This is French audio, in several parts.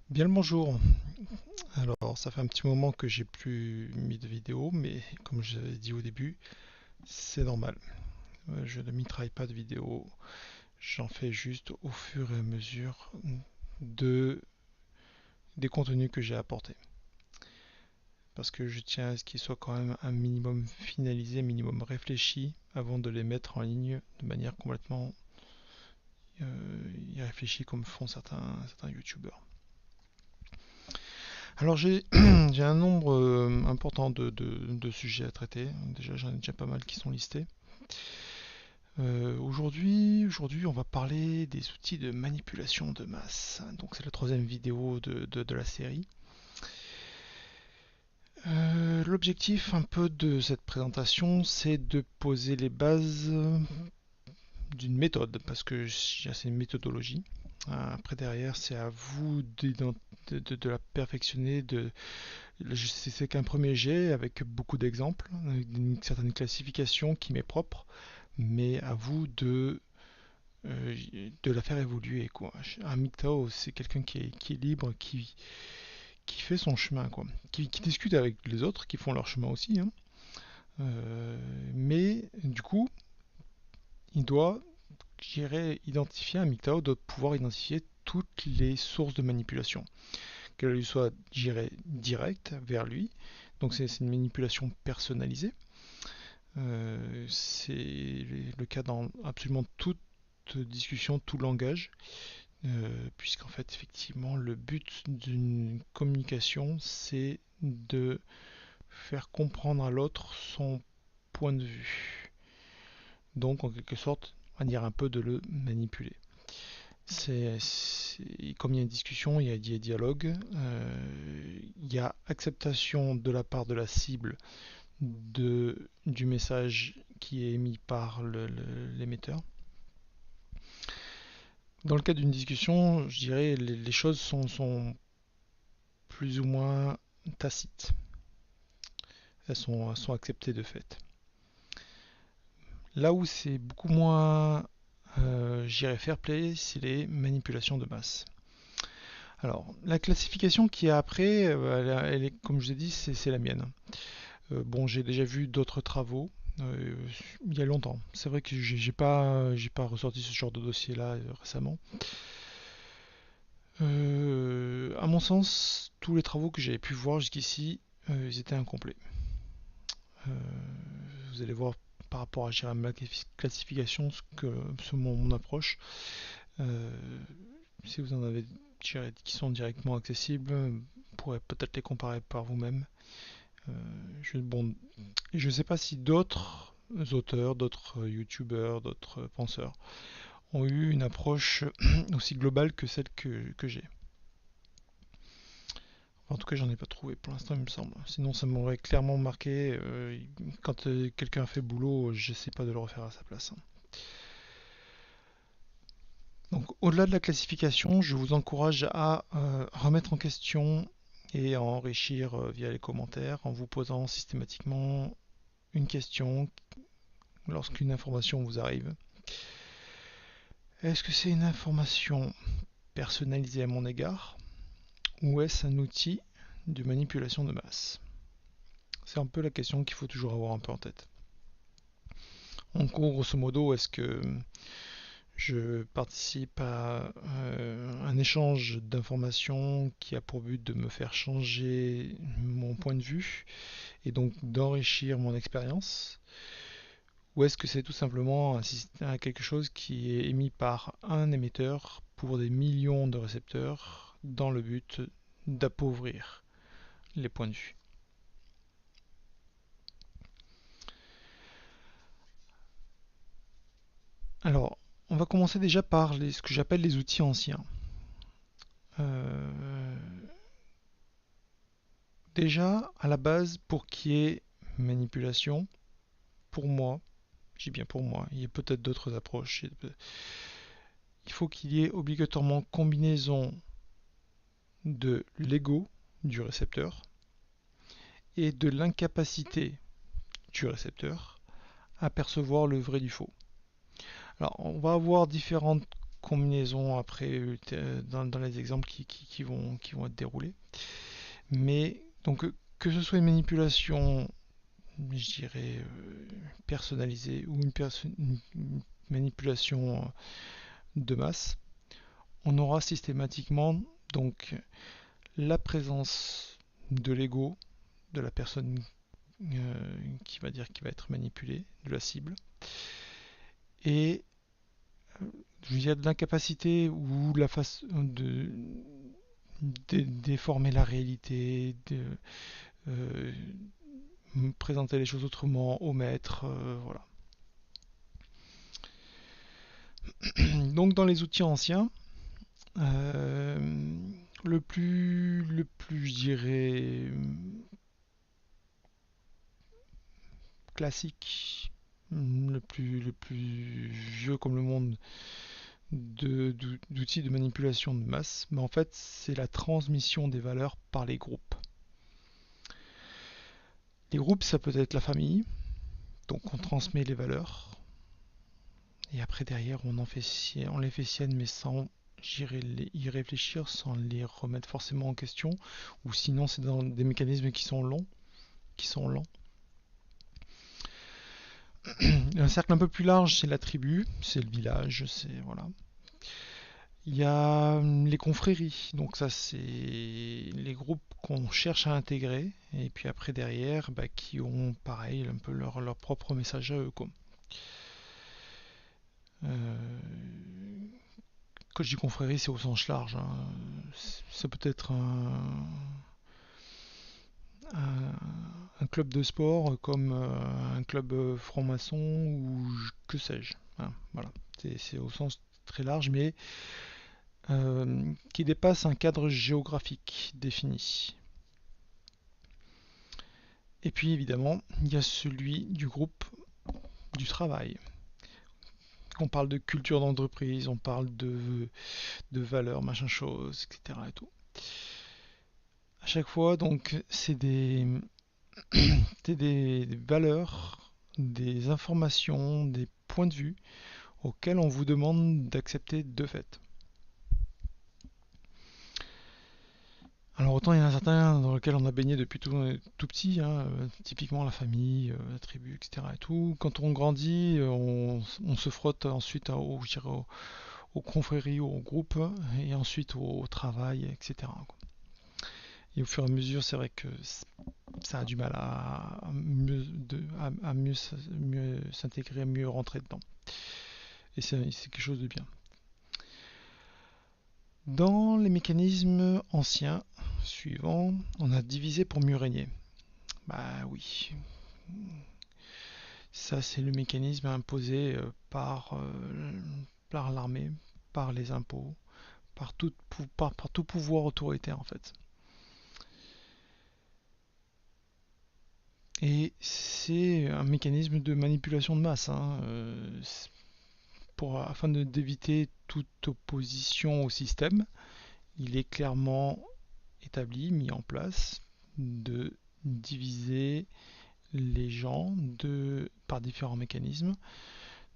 Bien le bonjour. Alors, ça fait un petit moment que j'ai plus mis de vidéo, mais comme je l'avais dit au début, c'est normal. Je ne mitraille pas de vidéo, j'en fais juste au fur et à mesure de, des contenus que j'ai apportés. Parce que je tiens à ce qu'ils soient quand même un minimum finalisés, un minimum réfléchis avant de les mettre en ligne de manière complètement irréfléchie comme font certains youtubeurs. Alors j'ai un nombre important de sujets à traiter. Déjà j'en ai déjà pas mal qui sont listés. Aujourd'hui, on va parler des outils de manipulation de masse. Donc c'est la troisième vidéo de la série. L'objectif un peu de cette présentation, c'est de poser les bases d'une méthode, parce que c'est une méthodologie. Après derrière, c'est à vous de la perfectionner, c'est qu'un premier jet avec beaucoup d'exemples, une certaine classification qui m'est propre, mais à vous de la faire évoluer, quoi. Un MGTOW, c'est quelqu'un qui est libre, qui fait son chemin, quoi. Qui discute avec les autres, qui font leur chemin aussi, hein. Mais du coup, il doit, identifier un MGTOW, doit pouvoir identifier toutes les sources de manipulation, qu'elle lui soit, directe vers lui. Donc c'est une manipulation personnalisée. C'est le cas dans absolument toute discussion, tout langage, puisqu'en fait, effectivement, le but d'une communication, c'est de faire comprendre à l'autre son point de vue. Donc, en quelque sorte, on va dire un peu de le manipuler. Comme il y a une discussion, il y a dialogue, il y a acceptation de la part de la cible du message qui est émis par l'émetteur. Dans le cadre d'une discussion, je dirais les choses sont plus ou moins tacites. Elles sont acceptées de fait. Là où c'est beaucoup moins, fair play, c'est les manipulations de masse. Alors, la classification qui est après, elle est, comme je l'ai dit, c'est la mienne. Bon, j'ai déjà vu d'autres travaux, il y a longtemps. C'est vrai que j'ai pas ressorti ce genre de dossier-là récemment. À mon sens, tous les travaux que j'avais pu voir jusqu'ici, ils étaient incomplets. Euh, vous allez voir par rapport à ma classification, mon approche. Euh, si vous en avez qui sont directement accessibles, vous pourrez peut-être les comparer par vous-même. Euh, je ne sais pas si d'autres auteurs, d'autres youtubeurs, d'autres penseurs ont eu une approche aussi globale que celle que j'ai. En tout cas, j'en ai pas trouvé pour l'instant, il me semble. Sinon, ça m'aurait clairement marqué. Quand quelqu'un fait le boulot, j'essaie pas de le refaire à sa place. Donc, au-delà de la classification, je vous encourage à remettre en question et à enrichir via les commentaires en vous posant systématiquement une question lorsqu'une information vous arrive. Est-ce que c'est une information personnalisée à mon égard ou est-ce un outil de manipulation de masse? C'est un peu la question qu'il faut toujours avoir un peu en tête. En gros, grosso modo, est-ce que je participe à un échange d'informations qui a pour but de me faire changer mon point de vue et donc d'enrichir mon expérience? Ou est-ce que c'est tout simplement quelque chose qui est émis par un émetteur pour des millions de récepteurs dans le but d'appauvrir les points de vue? Alors, on va commencer déjà par ce que j'appelle les outils anciens. Euh, Déjà, à la base, pour qu'il y ait manipulation, pour moi, j'ai bien pour moi, il y a peut-être d'autres approches, il faut qu'il y ait obligatoirement combinaison de l'ego du récepteur et de l'incapacité du récepteur à percevoir le vrai du faux. Alors, on va avoir différentes combinaisons après dans les exemples qui vont être déroulés. Mais donc que ce soit une manipulation, je dirais, personnalisée ou une manipulation de masse, on aura systématiquement donc la présence de l'ego de la personne qui va être manipulée, de la cible, et il y a de l'incapacité ou la façon de déformer la réalité, de euh, présenter les choses autrement, omettre, voilà. Donc dans les outils anciens, le plus, je dirais, classique, le plus vieux comme le monde d'outils de manipulation de masse, mais en fait c'est la transmission des valeurs par les groupes. Les groupes, ça peut être la famille, donc on transmet les valeurs, et après derrière on les fait siennes, mais sans y réfléchir, sans les remettre forcément en question, ou sinon c'est dans des mécanismes qui sont lents. Un cercle un peu plus large, c'est la tribu, c'est le village, c'est voilà. Il y a les confréries, donc ça c'est les groupes qu'on cherche à intégrer, et puis après derrière, qui ont pareil un peu leur propre message à eux, quoi. Euh, Quand je dis confrérie, c'est au sens large, hein. Ça peut être un club de sport comme un club franc-maçon ou que sais-je, hein, voilà. C'est au sens très large, mais qui dépasse un cadre géographique défini. Et puis évidemment, il y a celui du groupe du travail. On parle de culture d'entreprise, on parle de valeurs, machin chose, etc. Et tout. À chaque fois, donc, c'est des valeurs, des informations, des points de vue auxquels on vous demande d'accepter de fait. Alors autant il y en a certains dans lesquels on a baigné depuis tout petit, hein, typiquement la famille, la tribu, etc. Et tout. Quand on grandit, on se frotte ensuite aux confréries, aux groupes, et ensuite au travail, etc. Et au fur et à mesure, c'est vrai que ça a du mal à mieux s'intégrer, à mieux rentrer dedans. Et c'est quelque chose de bien. Dans les mécanismes anciens suivants, on a divisé pour mieux régner. Bah oui, ça c'est le mécanisme imposé par l'armée, par les impôts, par tout pouvoir autoritaire en fait. Et c'est un mécanisme de manipulation de masse, hein, afin d'éviter toute opposition au système. Il est clairement établi, mis en place, de diviser les gens par différents mécanismes,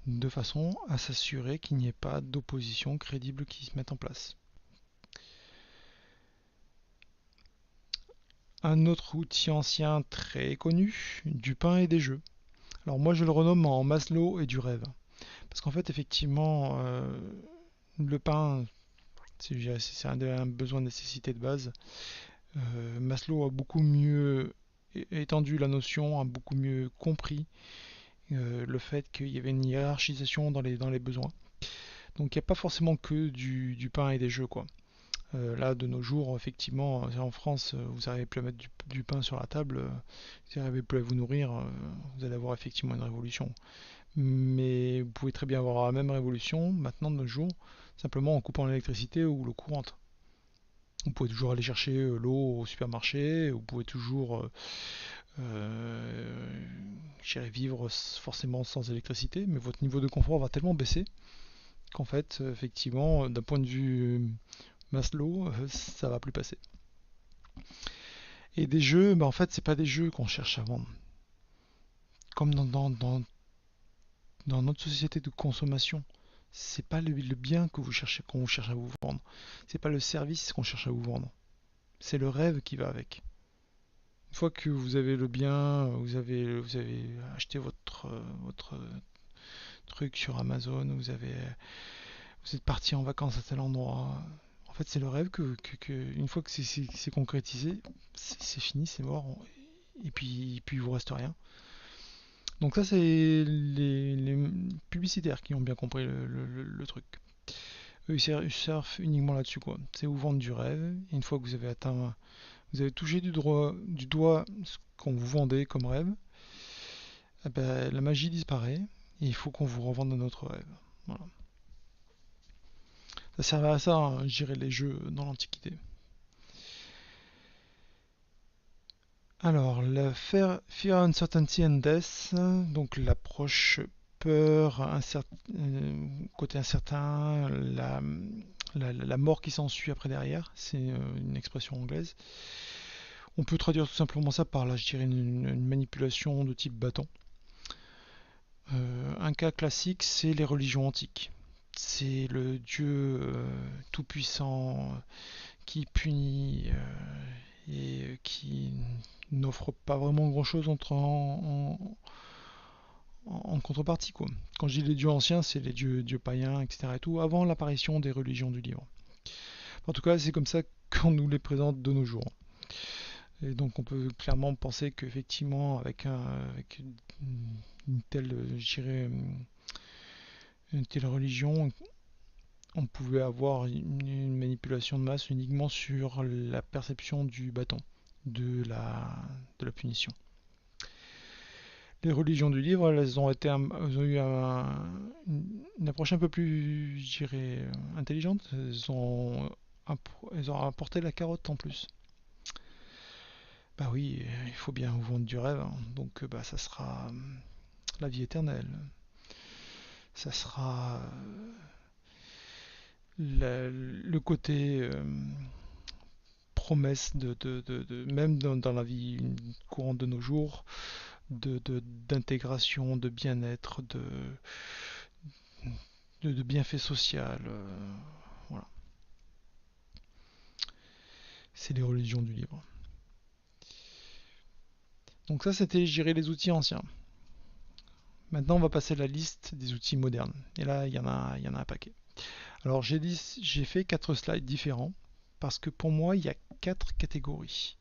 de façon à s'assurer qu'il n'y ait pas d'opposition crédible qui se mette en place. Un autre outil ancien très connu, du pain et des jeux. Alors moi je le renomme en Maslow et du rêve. Parce qu'en fait effectivement le pain c'est un besoin de nécessité de base. Maslow a beaucoup mieux étendu la notion, a beaucoup mieux compris le fait qu'il y avait une hiérarchisation dans les besoins. Donc il n'y a pas forcément que du pain et des jeux, quoi. Là, de nos jours, effectivement, en France, vous n'arrivez plus à mettre du pain sur la table, vous n'arrivez plus à vous nourrir, vous allez avoir effectivement une révolution. Mais vous pouvez très bien avoir la même révolution maintenant de nos jours, simplement en coupant l'électricité ou l'eau courante. Vous pouvez toujours aller chercher l'eau au supermarché, vous pouvez toujours vivre forcément sans électricité, mais votre niveau de confort va tellement baisser qu'en fait, effectivement, d'un point de vue Maslow, ça va plus passer. Et des jeux, en fait, c'est pas des jeux qu'on cherche à vendre. Comme dans notre société de consommation, C'est pas le bien que vous cherchez, qu'on cherche à vous vendre. C'est pas le service qu'on cherche à vous vendre. C'est le rêve qui va avec. Une fois que vous avez le bien, vous avez acheté votre truc sur Amazon, vous êtes parti en vacances à tel endroit. En fait, c'est le rêve une fois que c'est concrétisé, c'est fini, c'est mort. Et puis, il vous reste rien. Donc ça, c'est les publicitaires qui ont bien compris le truc. Eux, ils surfent uniquement là-dessus, quoi. C'est vous vendre du rêve. Et une fois que vous avez touché du doigt ce qu'on vous vendait comme rêve, eh ben, la magie disparaît. Et il faut qu'on vous revende un autre rêve. Voilà. Ça servait à ça, hein, je dirais, les jeux dans l'Antiquité. Alors, la Fear, Uncertainty and Death, donc l'approche peur, côté incertain, la mort qui s'ensuit après derrière, c'est une expression anglaise. On peut traduire tout simplement ça par là, je dirais, une manipulation de type bâton. Un cas classique, c'est les religions antiques. C'est le Dieu tout-puissant qui punit et qui n'offre pas vraiment grand-chose en contrepartie, quoi. Quand je dis les dieux anciens, c'est les dieux païens, etc. et tout, avant l'apparition des religions du livre. En tout cas, c'est comme ça qu'on nous les présente de nos jours. Et donc on peut clairement penser qu'effectivement, avec une telle, je dirais, une telle religion, on pouvait avoir une manipulation de masse uniquement sur la perception du bâton, de la punition. Les religions du livre, elles ont eu une approche un peu plus, je dirais, intelligente. Elles ont apporté la carotte en plus. Bah oui, il faut bien vous vendre du rêve, hein. Donc bah, ça sera la vie éternelle. Ça sera le côté promesse même dans la vie courante de nos jours, d'intégration, de bien-être, de bienfait social. Voilà. C'est les religions du livre. Donc ça, c'était, je dirais, les outils anciens. Maintenant, on va passer à la liste des outils modernes. Et là, il y en a un paquet. Alors, j'ai fait 4 slides différents parce que pour moi, il y a 4 catégories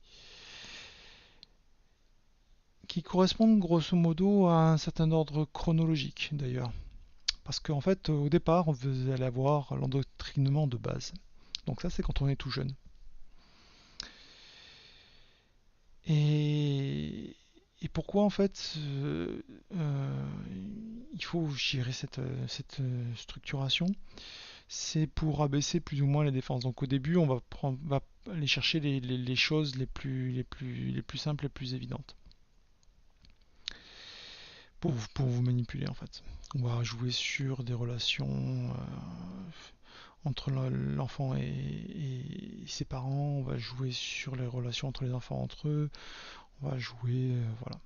qui correspondent grosso modo à un certain ordre chronologique d'ailleurs. Parce qu'en fait, au départ, vous allez avoir l'endoctrinement de base. Donc ça, c'est quand on est tout jeune. Et, et pourquoi en fait il faut gérer cette structuration? C'est pour abaisser plus ou moins les défenses. Donc au début, va aller chercher les choses les plus simples, les plus évidentes. Pour vous manipuler en fait. On va jouer sur des relations entre l'enfant et ses parents, on va jouer sur les relations entre les enfants entre eux, on va jouer, voilà.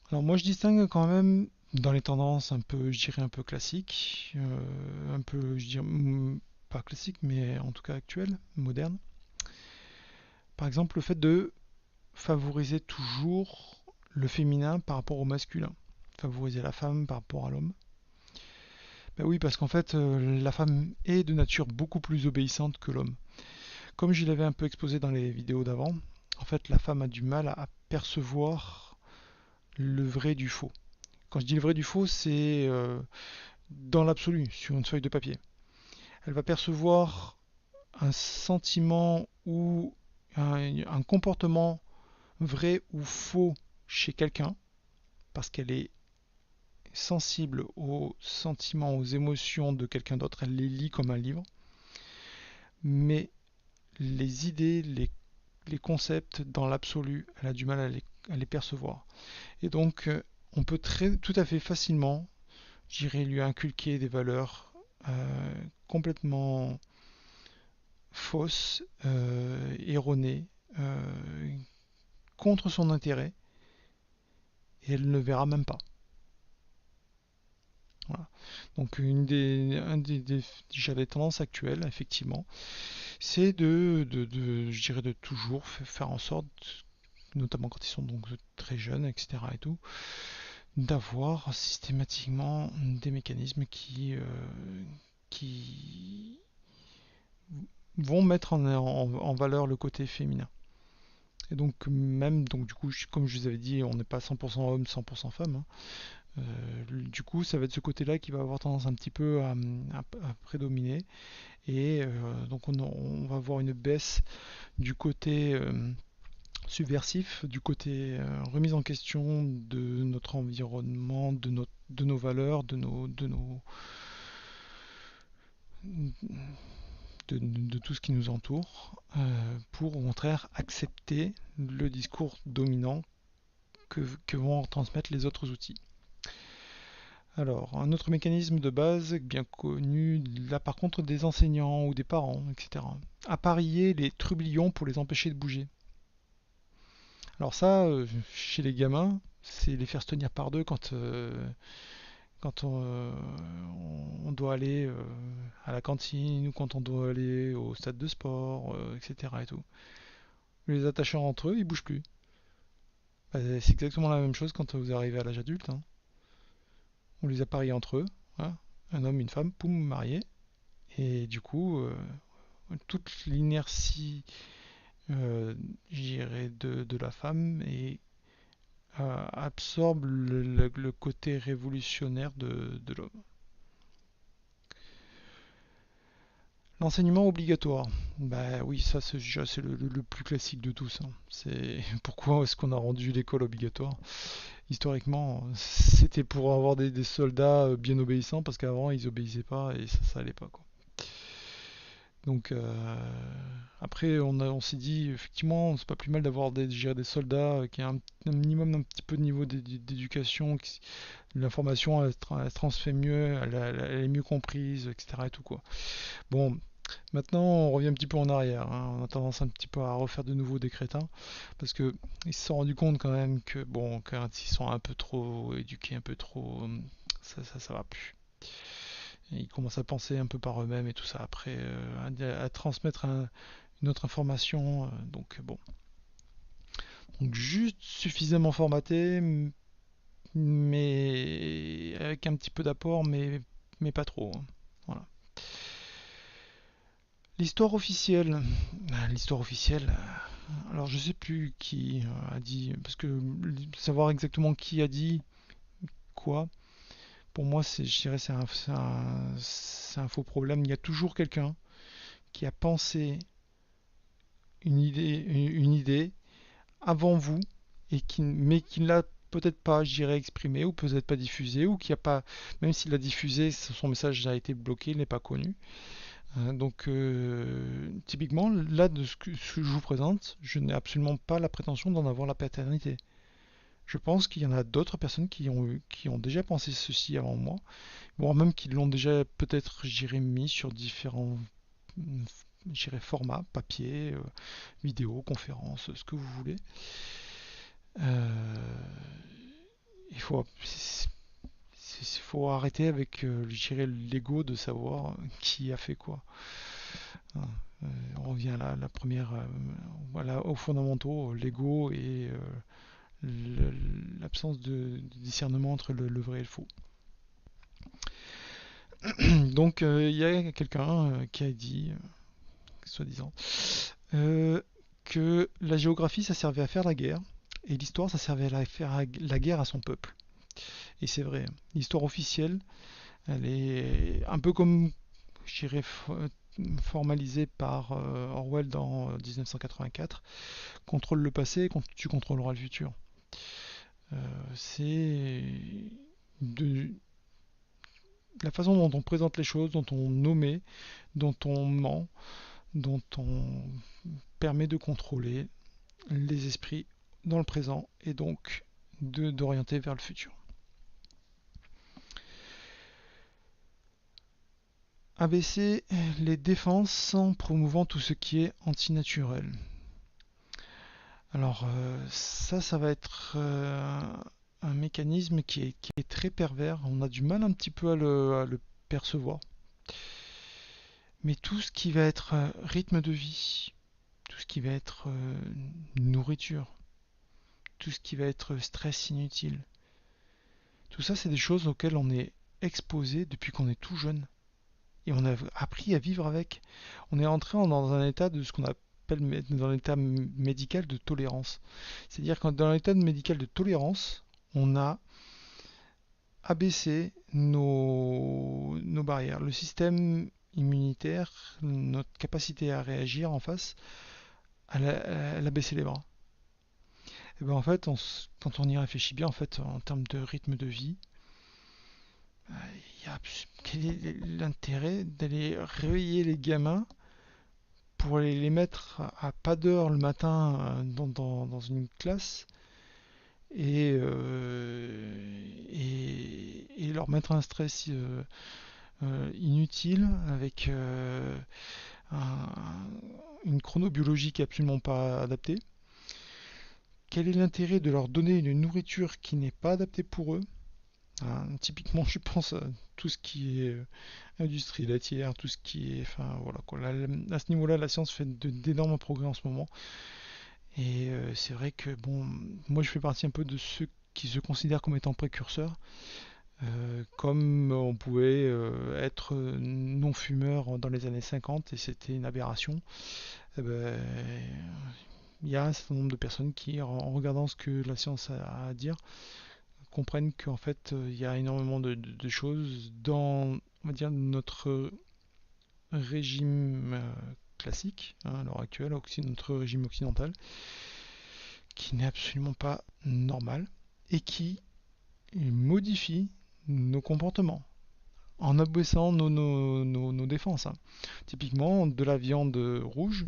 Alors moi je distingue quand même dans les tendances un peu, je dirais un peu classiques, un peu, je dirais, pas classiques, mais en tout cas actuelles, modernes. Par exemple, le fait de favoriser toujours le féminin par rapport au masculin, favoriser la femme par rapport à l'homme. Ben oui, parce qu'en fait, la femme est de nature beaucoup plus obéissante que l'homme. Comme je l'avais un peu exposé dans les vidéos d'avant, en fait, la femme a du mal à percevoir le vrai du faux. Quand je dis le vrai du faux, c'est dans l'absolu, sur une feuille de papier. Elle va percevoir un sentiment ou un comportement vrai ou faux chez quelqu'un, parce qu'elle est sensible aux sentiments, aux émotions de quelqu'un d'autre, elle les lit comme un livre, mais les idées, les concepts dans l'absolu, elle a du mal à les percevoir. Et donc, on peut tout à fait facilement, j'irai lui inculquer des valeurs complètement fausses, erronées, contre son intérêt, et elle ne verra même pas. Voilà. Donc déjà des tendances actuelles, effectivement, c'est je dirais de toujours faire en sorte, notamment quand ils sont donc très jeunes, etc. et tout, d'avoir systématiquement des mécanismes qui vont mettre en valeur le côté féminin. Et donc même, donc du coup, comme je vous avais dit, on n'est pas 100% homme, 100% femme, hein. Du coup, ça va être ce côté-là qui va avoir tendance un petit peu à prédominer. Et donc on va avoir une baisse du côté subversif, du côté remise en question de notre environnement, de nos valeurs, de tout ce qui nous entoure, pour au contraire accepter le discours dominant que vont transmettre les autres outils. Alors, un autre mécanisme de base bien connu, là par contre des enseignants ou des parents, etc. Apparier les trublions pour les empêcher de bouger. Alors ça, chez les gamins, c'est les faire se tenir par deux quand on doit aller à la cantine ou quand on doit aller au stade de sport, etc. et tout. Les attachant entre eux, ils bougent plus. Bah, c'est exactement la même chose quand vous arrivez à l'âge adulte, hein. On les appareille entre eux, hein. Un homme, une femme, poum, mariés. Et du coup, toute l'inertie, de la femme absorbe le côté révolutionnaire de l'homme. L'enseignement obligatoire. Bah oui, ça c'est le plus classique de tous, hein. C'est pourquoi est-ce qu'on a rendu l'école obligatoire? Historiquement, c'était pour avoir des soldats bien obéissants parce qu'avant ils obéissaient pas et ça allait pas, quoi. Donc après on s'est dit effectivement c'est pas plus mal d'avoir des soldats qui ont un minimum d'un petit peu de niveau d'éducation, l'information elle se transmet mieux, elle est mieux comprise, etc. et tout, quoi. Bon, maintenant on revient un petit peu en arrière, hein. On a tendance un petit peu à refaire de nouveau des crétins parce que ils se sont rendus compte quand même que bon, quand ils sont un peu trop éduqués, un peu trop, ça va plus. Et ils commencent à penser un peu par eux-mêmes et tout ça après, à transmettre une autre information. Donc bon, donc juste suffisamment formaté, mais avec un petit peu d'apport, mais pas trop, hein. Voilà. L'histoire officielle. L'histoire officielle. Alors je sais plus qui a dit, parce que savoir exactement qui a dit quoi, pour moi je dirais c'est un faux problème. Il y a toujours quelqu'un qui a pensé une idée avant vous mais qui ne l'a peut-être pas, je dirais, exprimé ou peut-être pas diffusé ou qui a pas, même s'il l'a diffusé, son message a été bloqué, il n'est pas connu. Donc typiquement là de ce que je vous présente, je n'ai absolument pas la prétention d'en avoir la paternité. Je pense qu'il y en a d'autres personnes qui ont déjà pensé ceci avant moi, voire même qui l'ont déjà peut-être, je dirais, mis sur différents, je dirais, formats, papier, vidéo, conférence, ce que vous voulez. Euh, il faut arrêter avec, je dirais, l'ego de savoir qui a fait quoi. Hein, on revient à la première, voilà, aux fondamentaux, l'ego et l'absence de discernement entre le vrai et le faux. Donc il y a quelqu'un qui a dit, soi-disant, euh, que la géographie ça servait à faire la guerre et l'histoire ça servait à faire la guerre à son peuple. Et c'est vrai, l'histoire officielle, elle est un peu comme, je dirais, formalisée par Orwell dans 1984. Contrôle le passé, tu contrôleras le futur. C'est de la façon dont on présente les choses, dont on nomme, dont on ment, dont on permet de contrôler les esprits dans le présent et donc d'orienter vers le futur. Abaisser les défenses en promouvant tout ce qui est antinaturel. Alors ça va être un mécanisme qui est très pervers. On a du mal un petit peu à le percevoir. Mais tout ce qui va être rythme de vie, tout ce qui va être nourriture, tout ce qui va être stress inutile, tout ça, c'est des choses auxquelles on est exposé depuis qu'on est tout jeune. Et on a appris à vivre avec. On est entré dans un état de ce qu'on appelle dans l'état médical de tolérance. C'est-à-dire que dans l'état médical de tolérance, on a abaissé nos barrières. Le système immunitaire, notre capacité à réagir en face, elle a baissé les bras. Et ben en fait, quand on y réfléchit bien, en fait, en termes de rythme de vie, quel est l'intérêt d'aller réveiller les gamins pour les mettre à pas d'heure le matin dans une classe et leur mettre un stress inutile avec un- une chronobiologie qui est absolument pas adaptée. Quel est l'intérêt de leur donner une nourriture qui n'est pas adaptée pour eux? Typiquement, je pense à tout ce qui est industrie laitière, tout ce qui est, enfin voilà quoi. Là, à ce niveau-là, la science fait d'énormes progrès en ce moment. Et c'est vrai que bon, moi je fais partie un peu de ceux qui se considèrent comme étant précurseurs. Comme on pouvait être non-fumeur dans les années 50 et c'était une aberration, eh ben, il y a un certain nombre de personnes qui, en regardant ce que la science a à dire, comprennent qu'en fait il y a énormément de choses dans, on va dire, notre régime classique, hein, à l'heure actuelle, notre régime occidental, qui n'est absolument pas normal et qui modifie nos comportements en abaissant nos défenses, hein. Typiquement, de la viande rouge,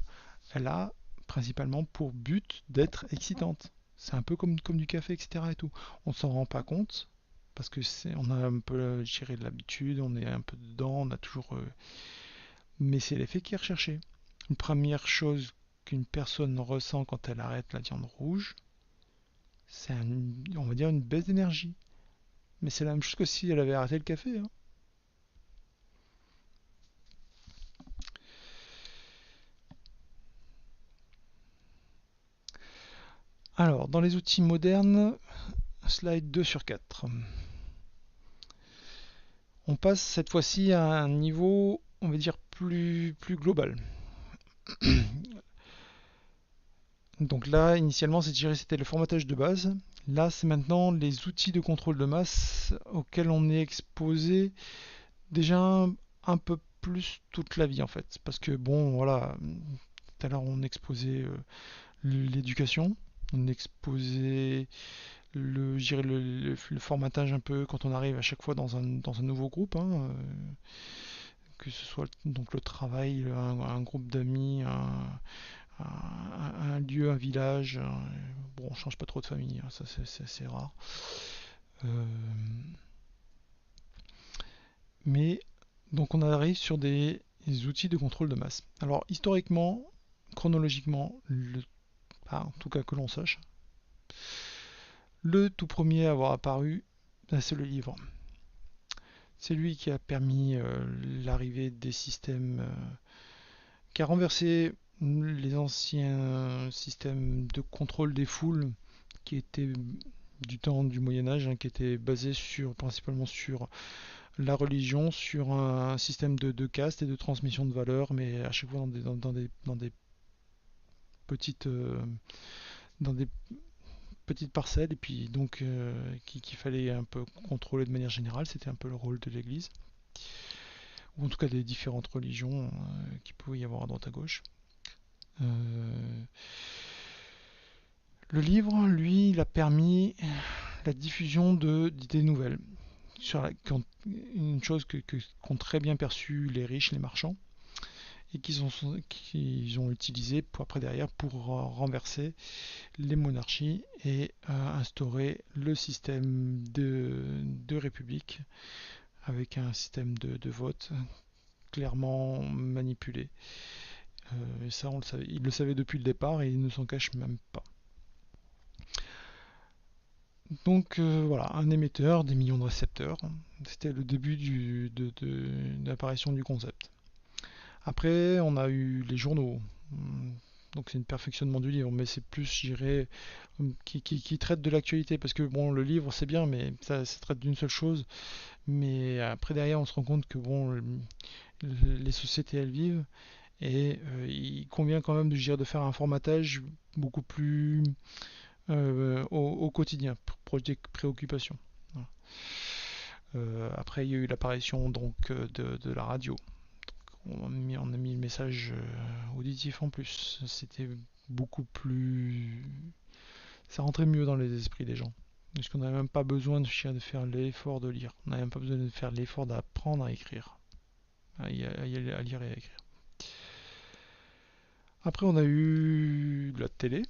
elle a principalement pour but d'être excitante. C'est un peu comme du café, etc. Et tout. On s'en rend pas compte parce que on a un peu géré de l'habitude, on est un peu dedans, on a toujours. Mais c'est l'effet qui est recherché. Une première chose qu'une personne ressent quand elle arrête la viande rouge, c'est on va dire une baisse d'énergie. Mais c'est la même chose que si elle avait arrêté le café, hein. Alors, dans les outils modernes, slide 2 sur 4. On passe cette fois-ci à un niveau, on va dire, plus global. Donc là, initialement, c'était le formatage de base. Là, c'est maintenant les outils de contrôle de masse auxquels on est exposé déjà un peu plus toute la vie en fait. Parce que bon, voilà, tout à l'heure on exposait l'éducation, on exposait le formatage un peu quand on arrive à chaque fois dans un nouveau groupe, hein, que ce soit donc le travail, un groupe d'amis, un lieu, un village. Bon, on change pas trop de famille, hein, ça c'est assez rare. Euh, mais donc on arrive sur des outils de contrôle de masse. Alors historiquement, chronologiquement, en tout cas que l'on sache, le tout premier à avoir apparu, c'est le livre. C'est lui qui a permis l'arrivée des systèmes, qui a renversé les anciens systèmes de contrôle des foules qui étaient du temps du Moyen Âge, hein, qui étaient basés principalement sur la religion, sur un système de caste et de transmission de valeurs, mais à chaque fois dans des petites, dans des petites parcelles, et puis donc qu'il fallait un peu contrôler de manière générale. C'était un peu le rôle de l'Église, ou en tout cas des différentes religions qui pouvaient y avoir à droite à gauche. Euh, le livre, lui, il a permis la diffusion d'idées nouvelles. Une chose qu'ont très bien perçu les riches, les marchands, et qu'ils ont utilisé après derrière pour renverser les monarchies et instaurer le système de république avec un système de vote clairement manipulé. Ça, on le savait. Ils le savaient depuis le départ et ils ne s'en cachent même pas. Donc voilà, un émetteur, des millions de récepteurs. C'était le début de l'apparition du concept. Après, on a eu les journaux. Donc c'est un perfectionnement du livre, mais c'est plus, je dirais, qui traite de l'actualité. Parce que bon, le livre c'est bien, mais ça traite d'une seule chose. Mais après derrière, on se rend compte que bon, les sociétés elles vivent et il convient quand même de faire un formatage beaucoup plus au quotidien pour des préoccupations. Voilà. Après, il y a eu l'apparition donc de la radio. On a mis le message auditif en plus. C'était beaucoup plus. Ça rentrait mieux dans les esprits des gens. Parce qu'on n'avait même pas besoin de faire l'effort de lire. On n'avait même pas besoin de faire l'effort d'apprendre à écrire. À lire et à écrire. Après, on a eu la télé.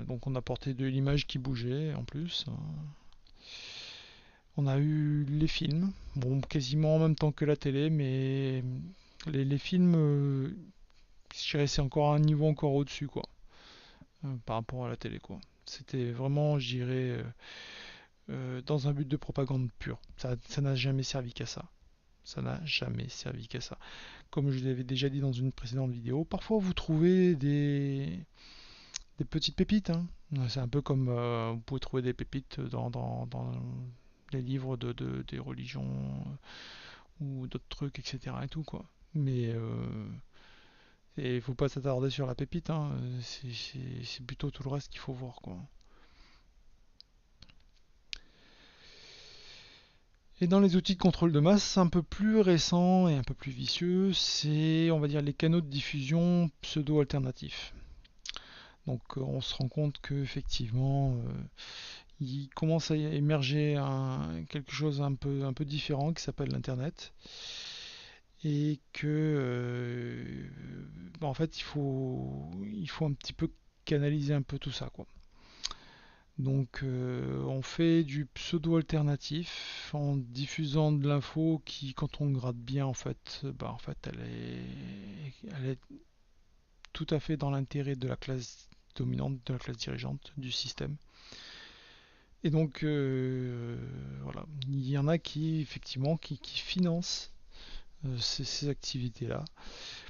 Donc, on a porté de l'image qui bougeait en plus. On a eu les films. Bon, quasiment en même temps que la télé, mais les films, je dirais, c'est encore un niveau encore au-dessus, quoi, par rapport à la télé, quoi. C'était vraiment, je dirais, dans un but de propagande pure. Ça n'a jamais servi qu'à ça. Ça n'a jamais servi qu'à ça. Comme je l'avais déjà dit dans une précédente vidéo, parfois vous trouvez des petites pépites, hein. C'est un peu comme vous pouvez trouver des pépites dans les livres des religions ou d'autres trucs, etc. et tout, quoi. Mais il faut pas s'attarder sur la pépite, hein. C'est plutôt tout le reste qu'il faut voir, quoi. Et dans les outils de contrôle de masse un peu plus récents et un peu plus vicieux, c'est, on va dire, les canaux de diffusion pseudo-alternatifs. Donc on se rend compte qu'effectivement, il commence à émerger quelque chose un peu différent qui s'appelle l'Internet. Et que, en fait, il faut un petit peu canaliser un peu tout ça, quoi. Donc on fait du pseudo-alternatif en diffusant de l'info qui, quand on gratte bien, en fait, elle est tout à fait dans l'intérêt de la classe dominante, de la classe dirigeante du système. Et donc voilà, il y en a qui effectivement qui financent ces activités-là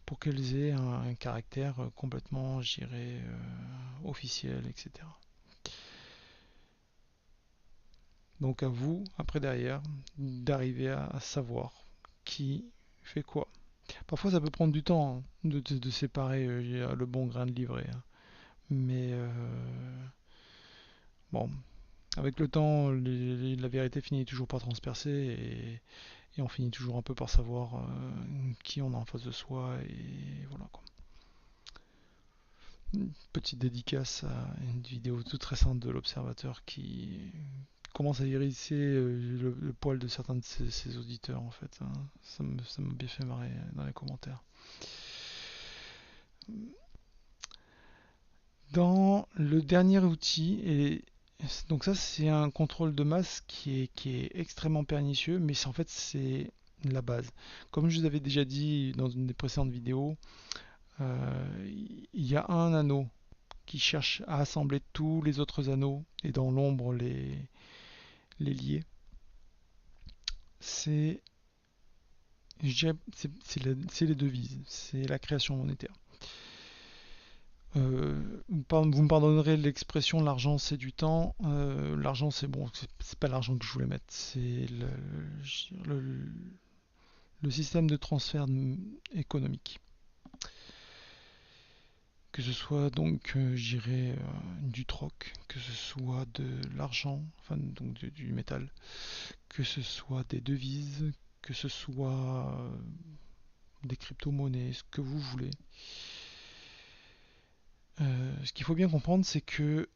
pour qu'elles aient un caractère complètement, je dirais, officiel, etc. Donc à vous, après derrière, d'arriver à savoir qui fait quoi. Parfois ça peut prendre du temps, hein, de séparer le bon grain de livret, hein. Mais bon, avec le temps, la vérité finit toujours par transpercer et on finit toujours un peu par savoir qui on a en face de soi et voilà, quoi. Une petite dédicace à une vidéo toute récente de l'Observateur qui commence à hérisser le poil de certains de ses auditeurs, en fait, hein. Ça m'a bien fait marrer dans les commentaires. Dans le dernier outil, et donc ça c'est un contrôle de masse qui est extrêmement pernicieux, mais en fait c'est la base. Comme je vous avais déjà dit dans une des précédentes vidéos, il y a un anneau qui cherche à assembler tous les autres anneaux et dans l'ombre les lier. C'est c'est les devises, c'est la création monétaire. Vous me pardonnerez l'expression l'argent c'est du temps. L'argent c'est bon, c'est pas l'argent que je voulais mettre, c'est le, le système de transfert économique. Que ce soit donc, j'irais, du troc, que ce soit de l'argent, enfin donc du métal, que ce soit des devises, que ce soit des crypto-monnaies, ce que vous voulez. Ce qu'il faut bien comprendre, c'est que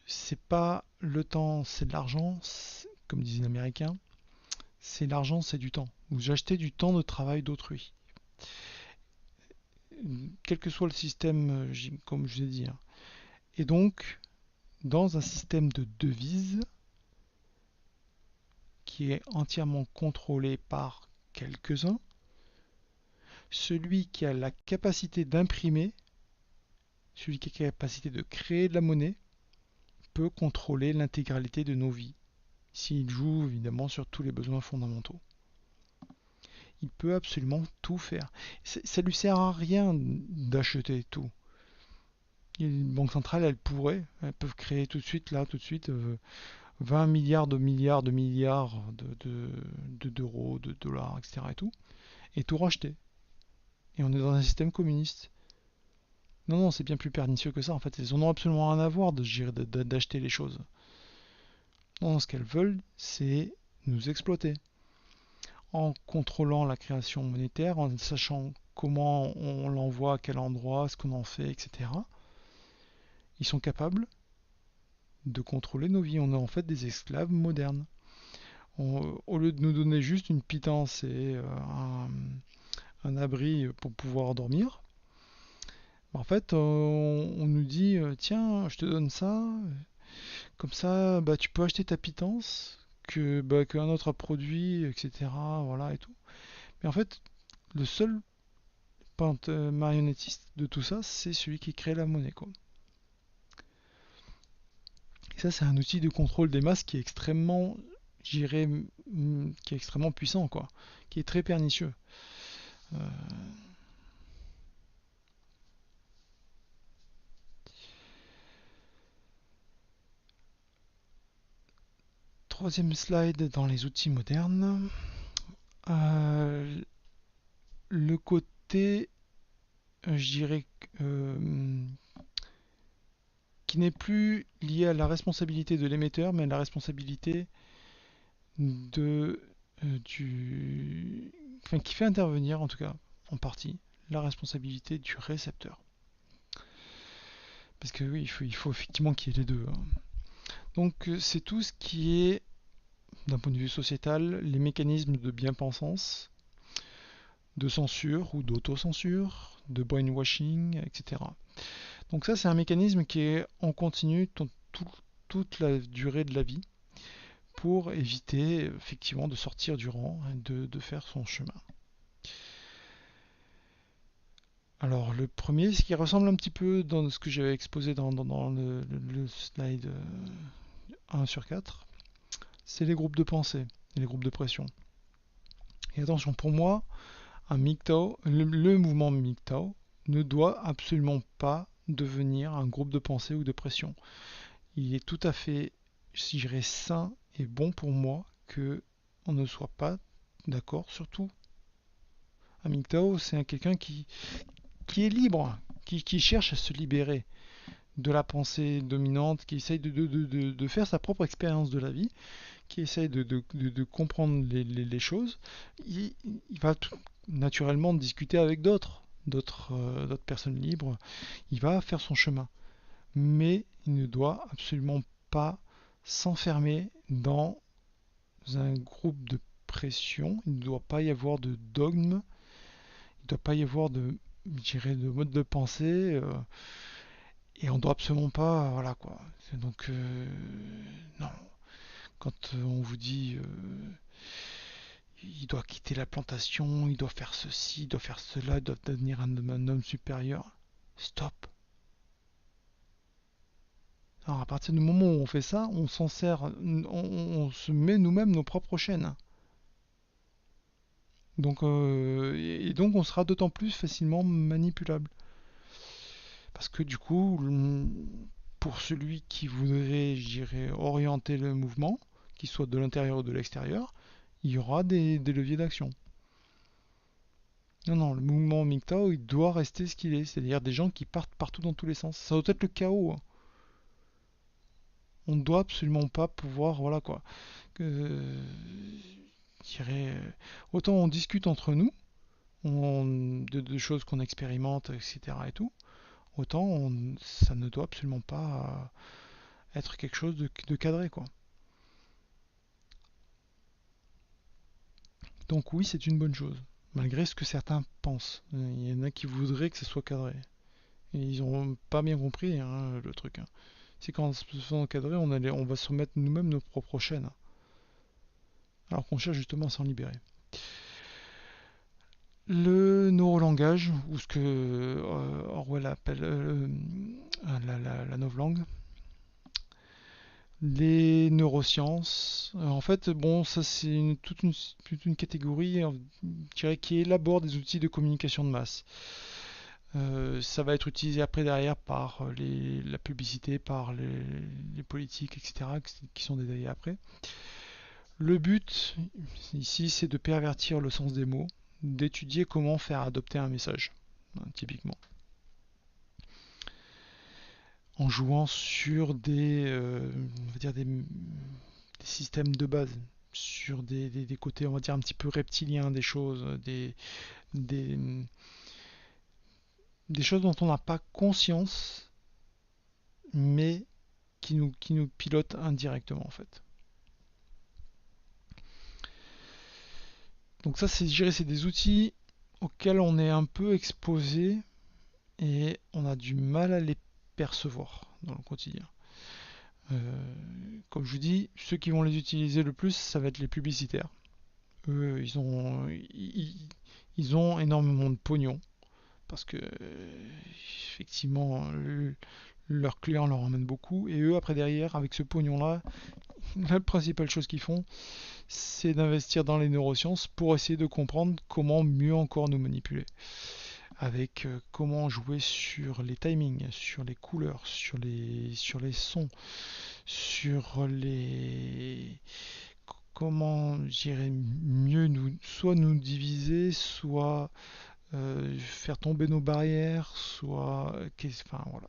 c'est pas le temps, c'est de l'argent, comme disait l'américain, c'est l'argent, c'est du temps. Vous achetez du temps de travail d'autrui. Quel que soit le système, comme je vous ai dit, hein. Et donc, dans un système de devises qui est entièrement contrôlé par quelques-uns, celui qui a la capacité d'imprimer celui qui a la capacité de créer de la monnaie, peut contrôler l'intégralité de nos vies, s'il joue évidemment sur tous les besoins fondamentaux. Il peut absolument tout faire. Ça lui sert à rien d'acheter tout. Une banque centrale, elles peuvent créer tout de suite, là, tout de suite, 20 milliards d'euros, de dollars, etc. et tout racheter. Et on est dans un système communiste. Non, non, c'est bien plus pernicieux que ça. En fait, elles en ont absolument rien à voir d'acheter les choses. Non, ce qu'elles veulent, c'est nous exploiter. En contrôlant la création monétaire, en sachant comment on l'envoie, à quel endroit, ce qu'on en fait, etc. Ils sont capables de contrôler nos vies. On est en fait des esclaves modernes. Au lieu de nous donner juste une pitance et un abri pour pouvoir dormir, en fait, on nous dit tiens, je te donne ça, comme ça, bah, tu peux acheter ta pitance qu'un autre a produit, etc. Voilà et tout. Mais en fait, le seul marionnettiste de tout ça, c'est celui qui crée la monnaie, quoi. Et ça, c'est un outil de contrôle des masses qui est extrêmement, j'irais, qui est extrêmement puissant, quoi, qui est très pernicieux. Euh, Troisième slide dans les outils modernes. Euh, le côté, je dirais, qui n'est plus lié à la responsabilité de l'émetteur, mais à la responsabilité de enfin, qui fait intervenir, en tout cas, en partie, la responsabilité du récepteur. Parce que oui, il faut effectivement qu'il y ait les deux, hein. Donc c'est tout ce qui est, d'un point de vue sociétal, les mécanismes de bien-pensance, de censure ou d'autocensure, de brainwashing, etc. Donc ça, c'est un mécanisme qui est en continu toute la durée de la vie pour éviter effectivement de sortir du rang, de faire son chemin. Alors le premier, ce qui ressemble un petit peu dans ce que j'avais exposé dans le slide 1 sur 4, c'est les groupes de pensée, les groupes de pression. Et attention, pour moi, un MGTOW, le mouvement MGTOW ne doit absolument pas devenir un groupe de pensée ou de pression. Il est tout à fait, si je dirais, sain et bon pour moi que on ne soit pas d'accord sur tout. Un MGTOW, c'est quelqu'un qui est libre, qui cherche à se libérer de la pensée dominante, qui essaye de faire sa propre expérience de la vie, qui essaye de comprendre les choses. Il va naturellement discuter avec d'autres personnes libres. Il va faire son chemin. Mais il ne doit absolument pas s'enfermer dans un groupe de pression. Il ne doit pas y avoir de dogme. Il ne doit pas y avoir je dirais, de mode de pensée. Et on doit absolument pas, voilà quoi. Donc non. Quand on vous dit il doit quitter la plantation, il doit faire ceci, il doit faire cela, il doit devenir un homme supérieur, stop. Alors à partir du moment où on fait ça, on s'en sert, on se met nous-mêmes nos propres chaînes. Donc, et donc on sera d'autant plus facilement manipulable. Parce que du coup, pour celui qui voudrait, je dirais, orienter le mouvement, qu'il soit de l'intérieur ou de l'extérieur, il y aura des leviers d'action. Non, non, le mouvement MGTOW, il doit rester ce qu'il est, c'est-à-dire des gens qui partent partout dans tous les sens. Ça doit être le chaos, hein. On ne doit absolument pas pouvoir, voilà quoi. Je dirais, autant on discute entre nous de choses qu'on expérimente, etc. et tout, autant ça ne doit absolument pas être quelque chose de cadré, quoi. Donc oui, c'est une bonne chose, malgré ce que certains pensent. Il y en a qui voudraient que ce soit cadré. Et ils n'ont pas bien compris, hein, le truc, hein. C'est qu'en se faisant encadrer, on va se remettre nous-mêmes nos propres chaînes. Alors qu'on cherche justement à s'en libérer. Le neurolangage. langage, ou ce que Orwell appelle la novlangue, les neurosciences. En fait, bon, ça c'est toute une catégorie, je dirais, qui élabore des outils de communication de masse. Ça va être utilisé après derrière par la publicité, par les politiques, etc., qui sont détaillés après. Le but ici, c'est de pervertir le sens des mots, d'étudier comment faire adopter un message, typiquement, en jouant sur on va dire des systèmes de base, sur des côtés, on va dire, un petit peu reptiliens des choses, des, des choses dont on n'a pas conscience, mais qui nous pilotent indirectement, en fait. Donc ça, c'est des outils auxquels on est un peu exposé et on a du mal à les percevoir dans le quotidien. Comme je vous dis, ceux qui vont les utiliser le plus, ça va être les publicitaires. Eux, ils ont énormément de pognon parce que effectivement, leurs clients leur emmènent beaucoup et eux, après derrière, avec ce pognon-là, la principale chose qu'ils font, c'est d'investir dans les neurosciences pour essayer de comprendre comment mieux encore nous manipuler. Avec comment jouer sur les timings, sur les couleurs, sur les sons, sur les... Comment, je dirais, mieux soit nous diviser, soit faire tomber nos barrières, soit... Enfin, voilà.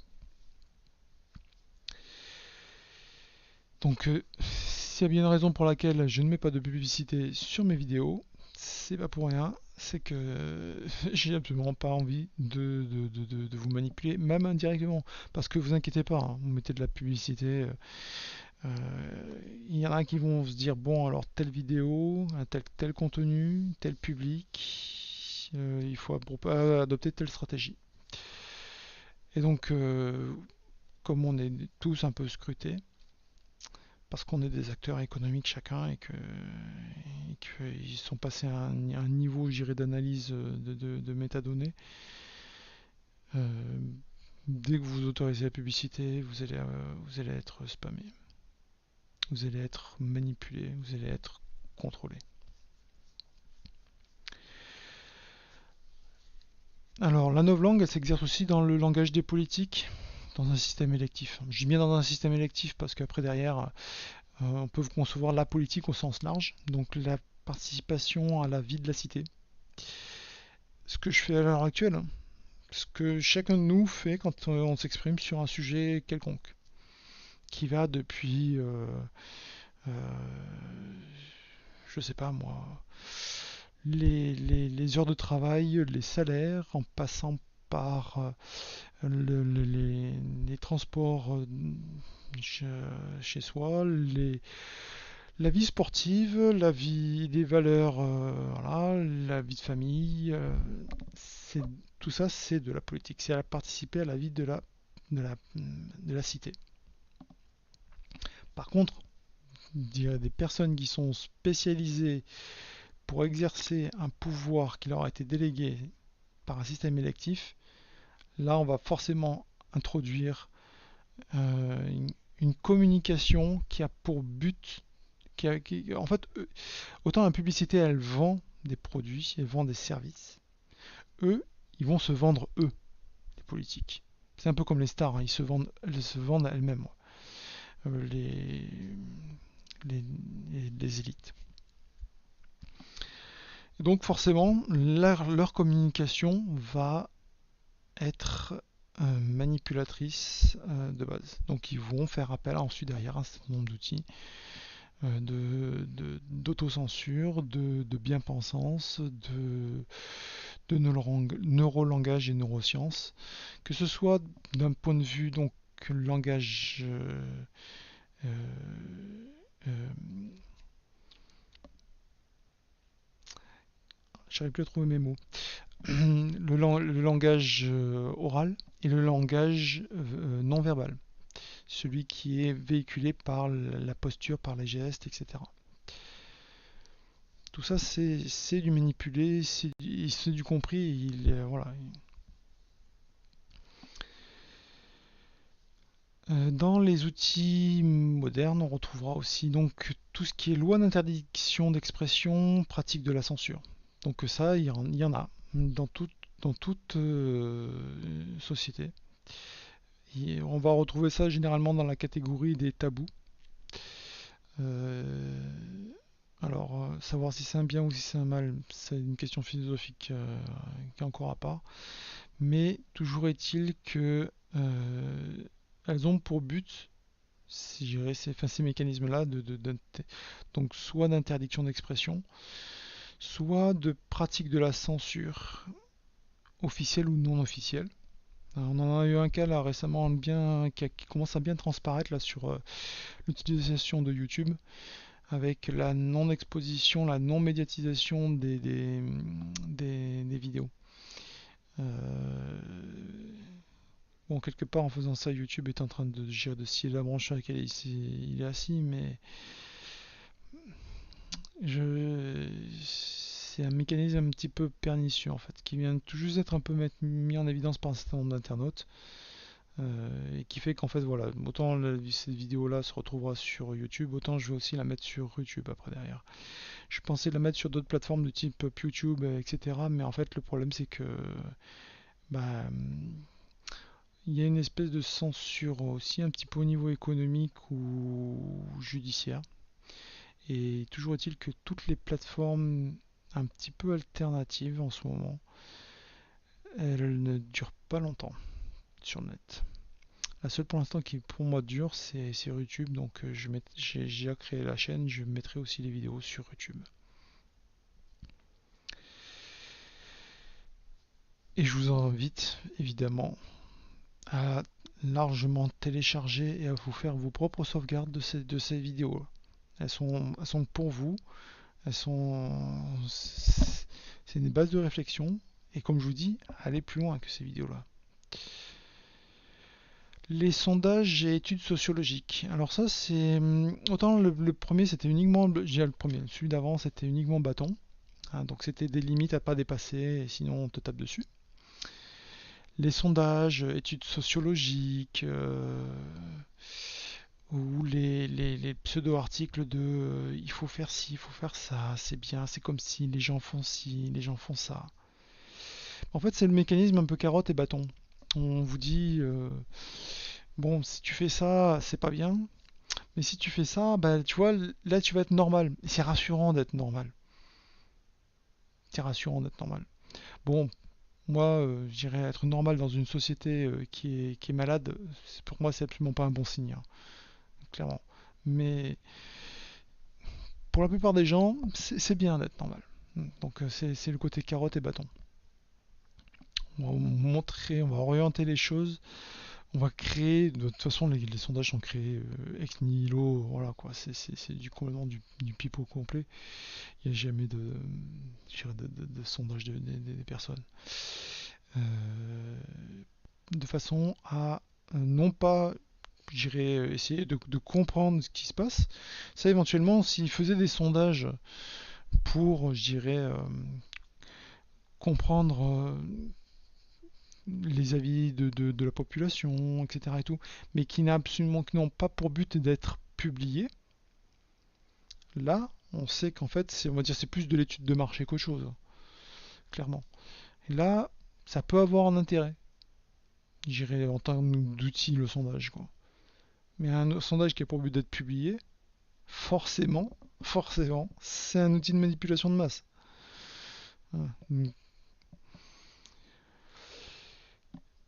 Donc, s'il y a bien une raison pour laquelle je ne mets pas de publicité sur mes vidéos, c'est pas pour rien, c'est que j'ai absolument pas envie de vous manipuler, même indirectement. Parce que vous inquiétez pas, hein, vous mettez de la publicité, il y en a qui vont se dire, bon, alors telle vidéo, tel contenu, tel public, il faut adopter telle stratégie. Et donc, comme on est tous un peu scrutés, parce qu'on est des acteurs économiques chacun et qu'ils sont passés à un niveau, je dirais, d'analyse de métadonnées. Dès que vous autorisez la publicité, vous allez être spammé, vous allez être manipulé, vous allez être contrôlé. Alors, la novlangue, elle s'exerce aussi dans le langage des politiques, dans un système électif. Je dis bien dans un système électif parce qu'après derrière, on peut concevoir la politique au sens large, donc la participation à la vie de la cité. Ce que je fais à l'heure actuelle, ce que chacun de nous fait quand on s'exprime sur un sujet quelconque, qui va depuis, je sais pas moi, les heures de travail, les salaires, en passant par les transports chez soi, la vie sportive, les valeurs, voilà, la vie de famille, tout ça, c'est de la politique. C'est à participer à la vie de la cité. Par contre, des personnes qui sont spécialisées pour exercer un pouvoir qui leur a été délégué par un système électif, là, on va forcément introduire une communication qui a pour but en fait, autant la publicité, elle vend des produits, elle vend des services. Eux, ils vont se vendre eux, les politiques. C'est un peu comme les stars, hein, elles se vendent elles-mêmes, les, les élites. Et donc forcément, leur communication va être manipulatrice de base. Donc ils vont faire appel ensuite derrière un certain nombre d'outils d'autocensure, de bien-pensance, de neurolangage et neurosciences, que ce soit d'un point de vue donc langage euh, euh, j'arrive plus à trouver mes mots, le langage oral et le langage non verbal, celui qui est véhiculé par la posture, par les gestes, etc. Tout ça, c'est du manipulé, c'est du compris. Voilà. Dans les outils modernes, on retrouvera aussi donc tout ce qui est loi d'interdiction d'expression, pratique de la censure. Donc ça, il y en a dans toute société. Et on va retrouver ça généralement dans la catégorie des tabous. Euh, savoir si c'est un bien ou si c'est un mal, c'est une question philosophique qui est encore à part. Mais toujours est-il que elles ont pour but, si je dirais, ces mécanismes-là, donc soit d'interdiction d'expression, soit de pratique de la censure, officielle ou non officielle. On en a eu un cas là récemment qui commence à bien transparaître là sur l'utilisation de YouTube avec la non-exposition, la non-médiatisation des vidéos. Euh, Bon, quelque part, en faisant ça, YouTube est en train de gérer de scier la branche sur laquelle il est assis, mais c'est un mécanisme un petit peu pernicieux, en fait, qui vient tout juste d'être un peu mis en évidence par un certain nombre d'internautes, et qui fait qu'en fait, voilà, autant cette vidéo-là se retrouvera sur YouTube, autant je vais aussi la mettre sur YouTube après derrière. Je pensais la mettre sur d'autres plateformes de type YouTube, etc., mais en fait, le problème, c'est que bah, il y a une espèce de censure aussi un petit peu au niveau économique ou judiciaire. Et toujours est-il que toutes les plateformes un petit peu alternatives en ce moment, elles ne durent pas longtemps sur le net. La seule pour l'instant qui pour moi dure, c'est YouTube. Donc j'ai déjà créé la chaîne, je mettrai aussi les vidéos sur YouTube. Et je vous invite évidemment à largement télécharger et à vous faire vos propres sauvegardes de ces vidéos. Elles sont pour vous, elles sont, c'est des bases de réflexion. Et comme je vous dis, allez plus loin que ces vidéos-là. Les sondages et études sociologiques. Alors ça, c'est autant le premier, c'était uniquement, le premier, celui d'avant, c'était uniquement bâton. Hein, donc c'était des limites à pas dépasser, et sinon on te tape dessus. Les sondages, études sociologiques, ou les pseudo-articles de il faut faire ci, il faut faire ça, c'est bien, c'est comme si les gens font ci, les gens font ça. En fait, c'est le mécanisme un peu carotte et bâton. On vous dit bon, si tu fais ça, c'est pas bien, mais si tu fais ça, bah tu vois, là tu vas être normal. Et c'est rassurant d'être normal. C'est rassurant d'être normal. Bon, moi, je dirais être normal dans une société qui est malade, pour moi, c'est absolument pas un bon signe, hein, clairement. Mais pour la plupart des gens, c'est bien d'être normal. Donc c'est le côté carotte et bâton. On va montrer, on va orienter les choses, on va créer, de toute façon les sondages sont créés ex nihilo, voilà quoi, c'est complètement du pipeau complet, il n'y a jamais de sondage des personnes. Euh, de façon à non pas, j'irais essayer de comprendre ce qui se passe, ça éventuellement s'ils faisaient des sondages pour, je dirais, comprendre les avis de la population, etc. et tout, mais qui n'ont pas pour but d'être publiés, là, on sait qu'en fait, on va dire, c'est plus de l'étude de marché qu'autre chose, clairement. Et là, ça peut avoir un intérêt, j'irais en termes d'outils, le sondage, quoi. Mais un sondage qui a pour but d'être publié, forcément, c'est un outil de manipulation de masse. Voilà.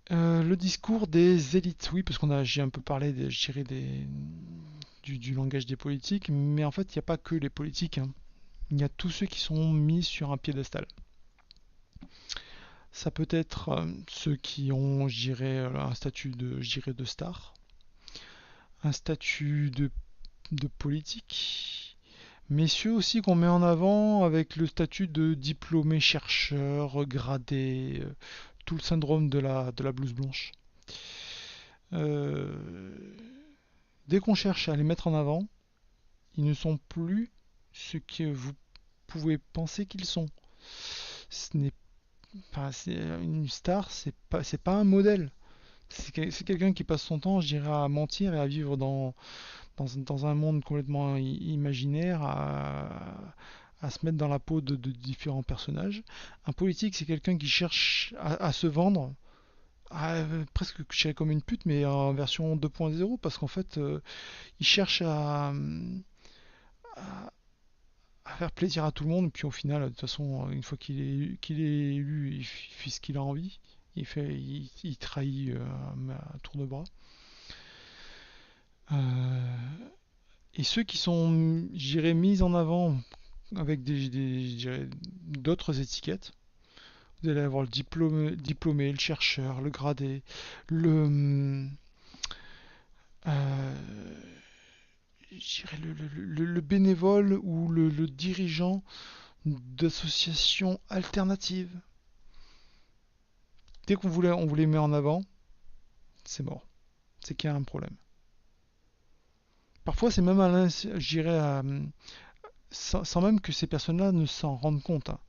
Le discours des élites, oui, parce j'ai un peu parlé, je dirais, du langage des politiques, mais en fait, il n'y a pas que les politiques, hein. Il y a tous ceux qui sont mis sur un piédestal. Ça peut être ceux qui ont, je dirais, un statut de star, un statut de politique, mais ceux aussi qu'on met en avant avec le statut de diplômé chercheur, gradé, tout le syndrome de la blouse blanche. Euh, Dès qu'on cherche à les mettre en avant, ils ne sont plus ce que vous pouvez penser qu'ils sont. Ce n'est, enfin, une star, c'est pas un modèle. C'est quelqu'un qui passe son temps, je dirais, à mentir et à vivre dans un monde complètement imaginaire, à se mettre dans la peau de différents personnages. Un politique, c'est quelqu'un qui cherche à se vendre, presque je dirais comme une pute, mais en version 2.0, parce qu'en fait, il cherche à- à faire plaisir à tout le monde, et puis au final, de toute façon, une fois qu'il est élu, il fait ce qu'il a envie. Il trahit à tour de bras. Euh, et ceux qui sont, j'irais, mis en avant avec je dirais, d'autres étiquettes, vous allez avoir le diplômé, le chercheur, le gradé, le, euh, je dirais le bénévole ou le dirigeant d'associations alternatives. Dès on vous les met en avant, c'est mort. C'est qu'il y a un problème. Parfois, c'est même je dirais, sans même que ces personnes-là ne s'en rendent compte, hein.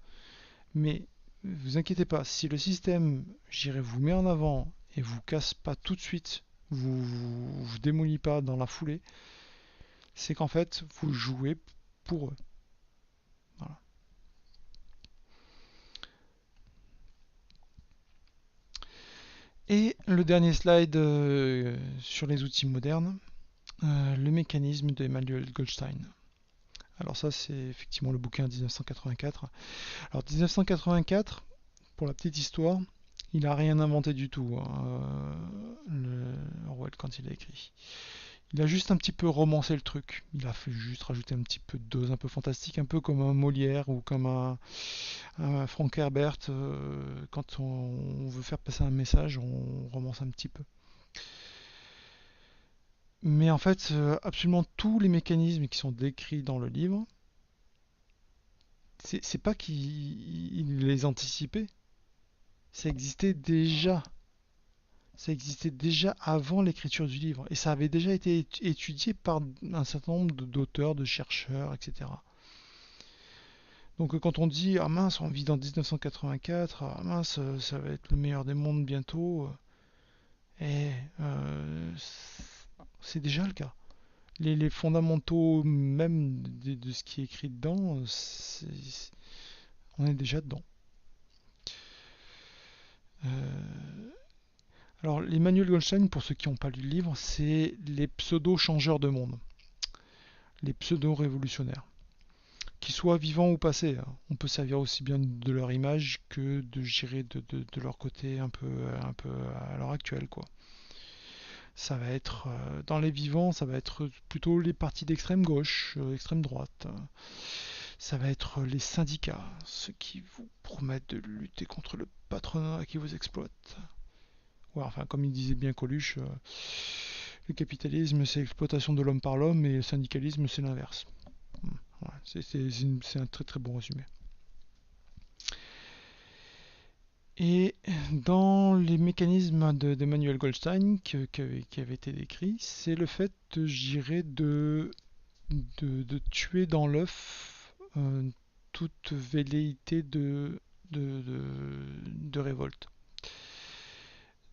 Mais vous inquiétez pas, si le système, je dirais, vous met en avant et vous casse pas tout de suite, vous démolit pas dans la foulée, c'est qu'en fait, vous jouez pour eux. Voilà. Et le dernier slide sur les outils modernes, le mécanisme de Emmanuel Goldstein. Alors ça, c'est effectivement le bouquin 1984. Alors 1984, pour la petite histoire, il n'a rien inventé du tout, hein, Orwell, quand il a écrit. Il a juste un petit peu romancé le truc. Il a fait juste rajouter un petit peu de dose un peu fantastique, un peu comme un Molière ou comme un Frank Herbert. Quand on veut faire passer un message, on romance un petit peu. Mais en fait, absolument tous les mécanismes qui sont décrits dans le livre, c'est pas qu'il les anticipait, ça existait déjà. Ça existait déjà avant l'écriture du livre et ça avait déjà été étudié par un certain nombre d'auteurs, de chercheurs, etc. Donc quand on dit ah mince, on vit dans 1984, ah mince, ça va être le meilleur des mondes bientôt, et c'est déjà le cas. Les fondamentaux même de ce qui est écrit dedans, on est déjà dedans. Euh, alors, l'Emmanuel Goldstein, pour ceux qui n'ont pas lu le livre, c'est les pseudo-changeurs de monde, les pseudo-révolutionnaires. Qu'ils soient vivants ou passés, hein. On peut servir aussi bien de leur image que de gérer de leur côté un peu à l'heure actuelle, quoi. Ça va être, dans les vivants, ça va être plutôt les partis d'extrême gauche, extrême droite. Ça va être les syndicats, ceux qui vous promettent de lutter contre le patronat qui vous exploite. Ouais, enfin, comme il disait bien Coluche, le capitalisme c'est l'exploitation de l'homme par l'homme et le syndicalisme c'est l'inverse. Ouais, c'est un très très bon résumé. Et dans les mécanismes d'Emmanuel Goldstein qui avait été décrit, c'est le fait, je dirais, de tuer dans l'œuf toute velléité de révolte.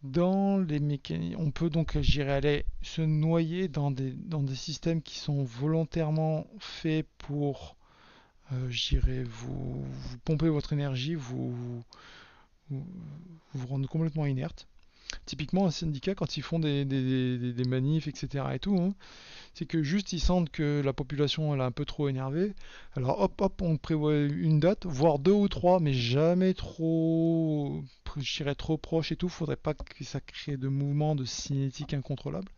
Dans les mécanismes, on peut donc, je dirais, aller se noyer dans des systèmes qui sont volontairement faits pour, je dirais, vous pomper votre énergie, vous, vous rendre complètement inerte. Typiquement, un syndicat, quand ils font des manifs, etc. et tout, hein, c'est que juste ils sentent que la population elle est un peu trop énervée. Alors hop, hop, on prévoit une date, voire deux ou trois, mais jamais trop, je dirais trop proche et tout. Faudrait pas que ça crée de mouvements de cinétique incontrôlables.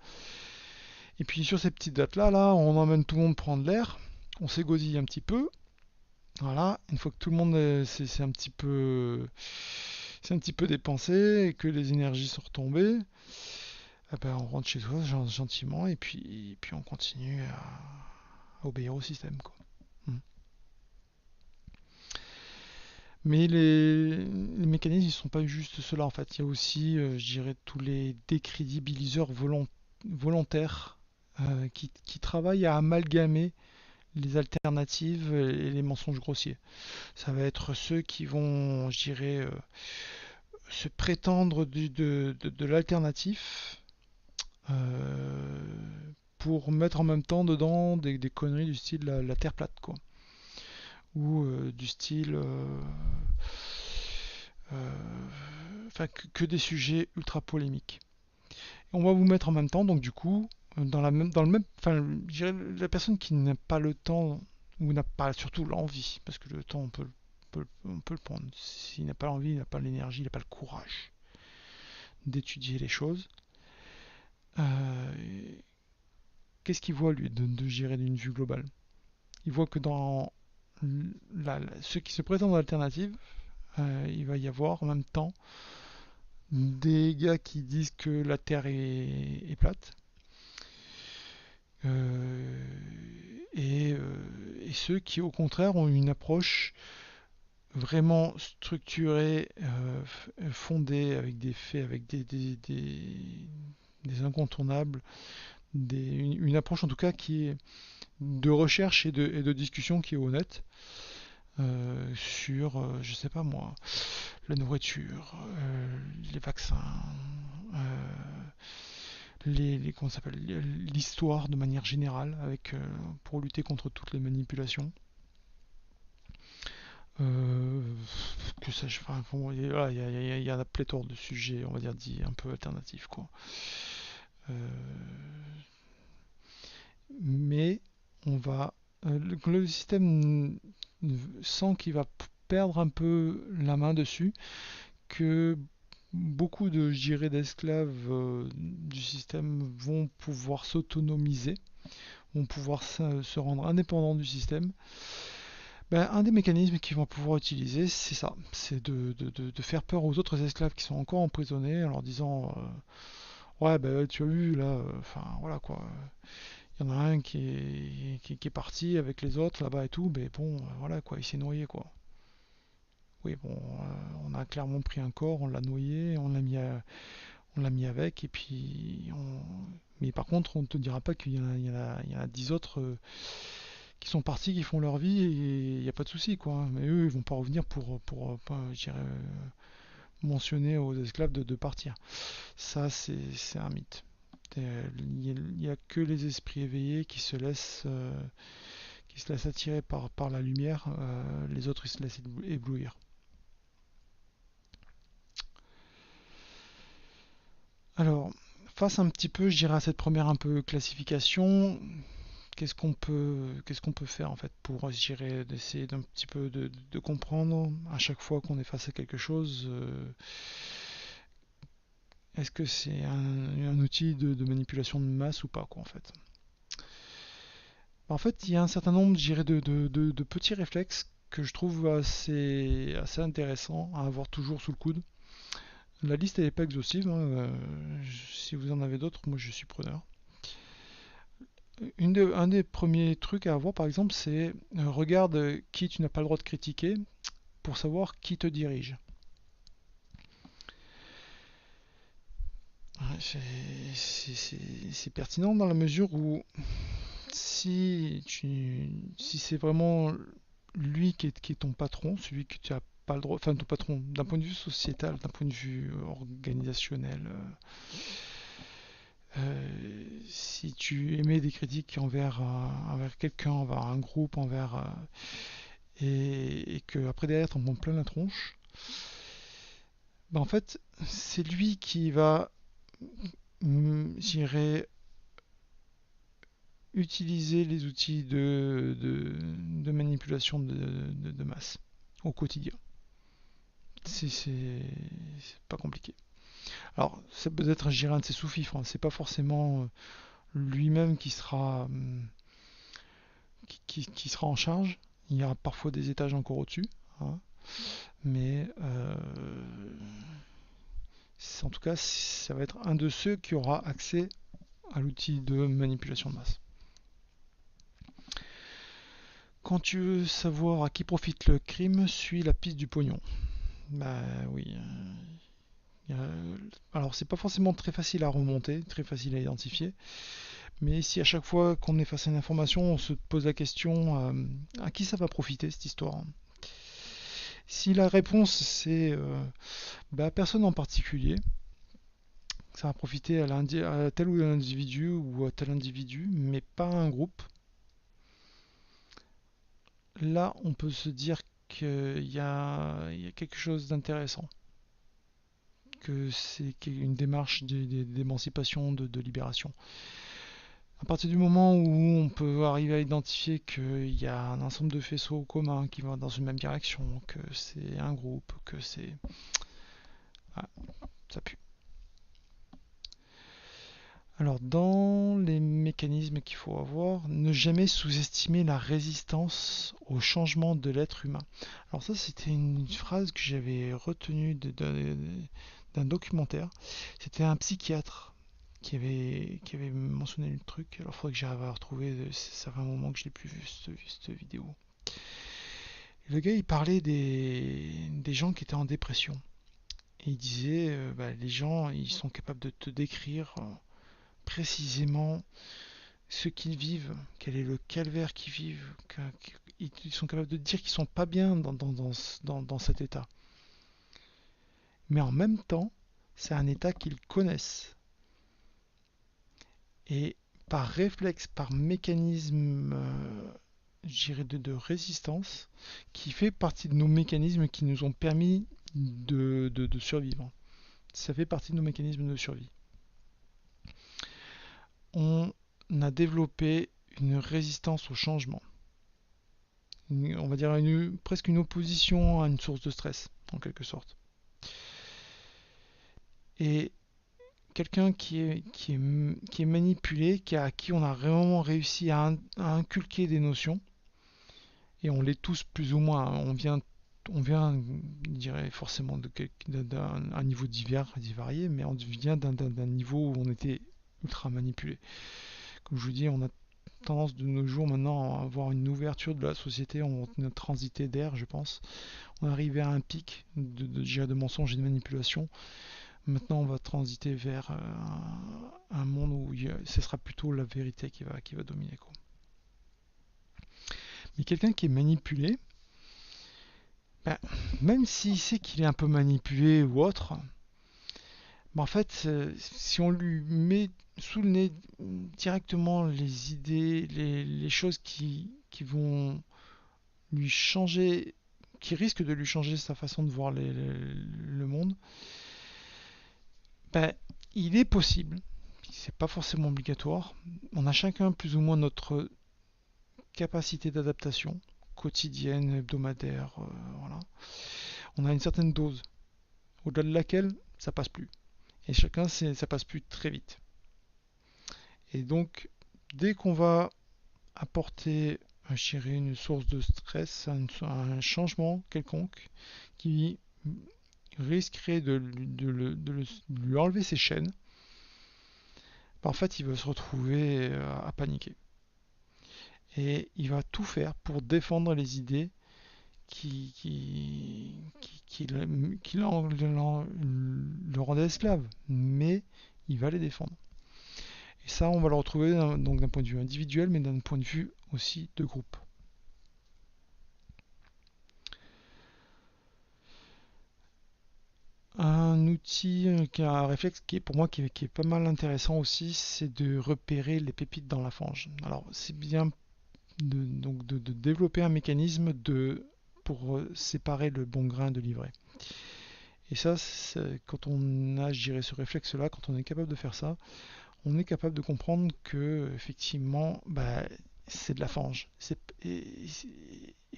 Et puis sur ces petites dates-là, là, on emmène tout le monde prendre l'air, on s'égosille un petit peu. Voilà, une fois que tout le monde c'est un petit peu dépensé et que les énergies sont retombées, eh ben, on rentre chez soi gentiment et puis on continue à obéir au système, quoi. Mm. Mais les mécanismes, ils ne sont pas juste ceux-là en fait. Il y a aussi, je dirais, tous les décrédibiliseurs volontaires qui travaillent à amalgamer les alternatives et les mensonges grossiers. Ça va être ceux qui vont, je dirais, se prétendre de l'alternatif euh, pour mettre en même temps dedans des conneries du style la Terre plate, quoi. Ou du style... enfin, que des sujets ultra polémiques. On va vous mettre en même temps, donc du coup, dans le même, enfin, je dirais, la personne qui n'a pas le temps ou n'a pas surtout l'envie, parce que le temps on peut le prendre. S'il n'a pas l'envie, il n'a pas l'énergie, il n'a pas le courage d'étudier les choses. Euh, Qu'est-ce qu'il voit lui de gérer d'une vue globale? Il voit que dans ceux qui se prétendent alternative, il va y avoir en même temps des gars qui disent que la Terre est plate, euh, et ceux qui au contraire ont une approche vraiment structurée, fondée avec des faits, avec des incontournables, une approche en tout cas qui est de recherche et de discussion qui est honnête sur, je sais pas moi, la nourriture, les vaccins, euh, comment ça s'appelle, l'histoire de manière générale, avec pour lutter contre toutes les manipulations. Euh, que ça, enfin, bon, il y a la pléthore de sujets, on va dire, dits un peu alternatifs, quoi. Euh, mais on va, le système sent qu'il va perdre un peu la main dessus, que beaucoup de, je dirais, d'esclaves du système vont pouvoir s'autonomiser, vont pouvoir se rendre indépendants du système. Ben, un des mécanismes qu'ils vont pouvoir utiliser, c'est ça, c'est de faire peur aux autres esclaves qui sont encore emprisonnés en leur disant ouais, ben tu as vu là, enfin voilà quoi, il y en a un qui est parti avec les autres là-bas et tout, mais bon, voilà quoi, il s'est noyé quoi. Oui, bon, on a clairement pris un corps, on l'a noyé, on l'a mis avec, et puis mais par contre, on ne te dira pas qu'il y en a 10 autres qui sont partis, qui font leur vie, et il n'y a pas de souci, quoi. Mais eux, ils vont pas revenir pour je dirais, mentionner aux esclaves de partir. Ça, c'est un mythe. Il n'y a que les esprits éveillés qui se laissent attirer par la lumière, les autres, ils se laissent éblouir. Alors, face un petit peu, je dirais, à cette première un peu classification, qu'est-ce qu'on peut faire en fait pour, je dirais, d'essayer d'un petit peu de comprendre à chaque fois qu'on est face à quelque chose, est-ce que c'est un outil de manipulation de masse ou pas, quoi, en fait. En fait, il y a un certain nombre, je dirais, de petits réflexes que je trouve assez intéressants à avoir toujours sous le coude. La liste n'est pas exhaustive, hein, si vous en avez d'autres, moi je suis preneur. Un des premiers trucs à avoir, par exemple, c'est regarde qui tu n'as pas le droit de critiquer pour savoir qui te dirige. C'est pertinent dans la mesure où si c'est vraiment lui qui est ton patron, celui que tu as pas le droit, enfin ton patron, d'un point de vue sociétal, d'un point de vue organisationnel, si tu émets des critiques envers quelqu'un, envers un groupe, et que après derrière t'en prends plein la tronche, bah en fait c'est lui qui va, j'irais, utiliser les outils de manipulation de masse au quotidien. C'est pas compliqué. Alors, ça peut être, je dirais, un de ses sous-fifres, hein. C'est pas forcément lui-même qui sera en charge. Il y aura parfois des étages encore au-dessus, hein. Mais en tout cas, ça va être un de ceux qui aura accès à l'outil de manipulation de masse. Quand tu veux savoir à qui profite le crime, suis la piste du pognon. Bah oui. Alors c'est pas forcément très facile à remonter, très facile à identifier, Mais si à chaque fois qu'on est face à une information, on se pose la question à qui ça va profiter cette histoire? Si la réponse c'est à personne en particulier, ça va profiter à tel ou tel individu ou à tel individu, mais pas à un groupe, là on peut se dire qu'il y a quelque chose d'intéressant, que c'est une démarche d'émancipation, de libération. À partir du moment où on peut arriver à identifier qu'il y a un ensemble de faisceaux communs qui vont dans une même direction, que c'est un groupe, que c'est... Ah, ça pue. Alors, dans les mécanismes qu'il faut avoir, ne jamais sous-estimer la résistance au changement de l'être humain. Alors ça, c'était une phrase que j'avais retenue d'un documentaire. C'était un psychiatre qui avait mentionné le truc. Alors, il faudrait que j'arrive à retrouver. Ça fait un moment que je n'ai plus vu cette vidéo. Et le gars, il parlait des gens qui étaient en dépression. Et il disait, les gens, ils sont capables de te décrire précisément ce qu'ils vivent, quel est le calvaire qu'ils vivent. Ils sont capables de dire qu'ils sont pas bien dans cet état. Mais en même temps, c'est un état qu'ils connaissent. Et par réflexe, par mécanisme, je dirais, de résistance, qui fait partie de nos mécanismes qui nous ont permis de survivre. Ça fait partie de nos mécanismes de survie. On a développé une résistance au changement. On va dire presque une opposition à une source de stress, en quelque sorte. Et quelqu'un qui est manipulé, à qui on a vraiment réussi à inculquer des notions, et on l'est tous plus ou moins, on vient, je dirais forcément d'un niveau divers et varié, mais on vient d'un niveau où on était ultra manipulé. Comme je vous dis, on a tendance de nos jours maintenant à avoir une ouverture de la société, on a transité d'air, je pense. On est arrivé à un pic de mensonges et de manipulation. Maintenant, on va transiter vers un monde où ce sera plutôt la vérité qui va dominer, quoi. Mais quelqu'un qui est manipulé, ben, même s'il sait qu'il est un peu manipulé ou autre, ben en fait, si on lui met sous le nez directement les idées, les choses qui vont lui changer, qui risquent de lui changer sa façon de voir le monde, ben, il est possible, c'est pas forcément obligatoire, on a chacun plus ou moins notre capacité d'adaptation quotidienne, hebdomadaire, voilà. On a une certaine dose, au-delà de laquelle ça passe plus. Et chacun, ça passe plus très vite. Et donc, dès qu'on va apporter, je dirais, une source de stress, un changement quelconque qui risquerait de lui enlever ses chaînes, en fait, il va se retrouver à paniquer. Et il va tout faire pour défendre les idées qui le rendaient esclave. Mais il va les défendre. Et ça, on va le retrouver donc d'un point de vue individuel, mais d'un point de vue aussi de groupe. Un outil, un réflexe qui est pour moi qui est pas mal intéressant aussi, c'est de repérer les pépites dans la fange. Alors c'est bien de développer un mécanisme pour séparer le bon grain de l'ivraie. Et ça, quand on a, je dirais, ce réflexe-là, quand on est capable de faire ça, on est capable de comprendre que effectivement, c'est de la fange. Il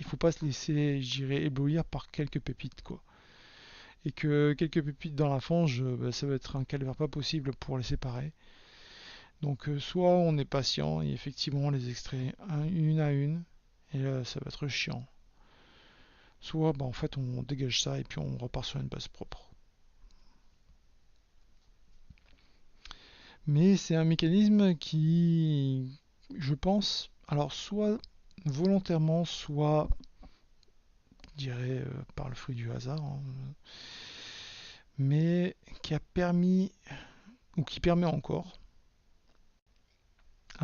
faut pas se laisser, je dirais, éblouir par quelques pépites, quoi. Et que quelques pépites dans la fange, ça va être un calvaire pas possible pour les séparer. Donc soit on est patient et effectivement on les extrait une à une, et là ça va être chiant. Soit en fait on dégage ça et puis on repart sur une base propre. Mais c'est un mécanisme qui, je pense, alors soit volontairement, soit, je dirais, par le fruit du hasard, hein, mais qui a permis, ou qui permet encore,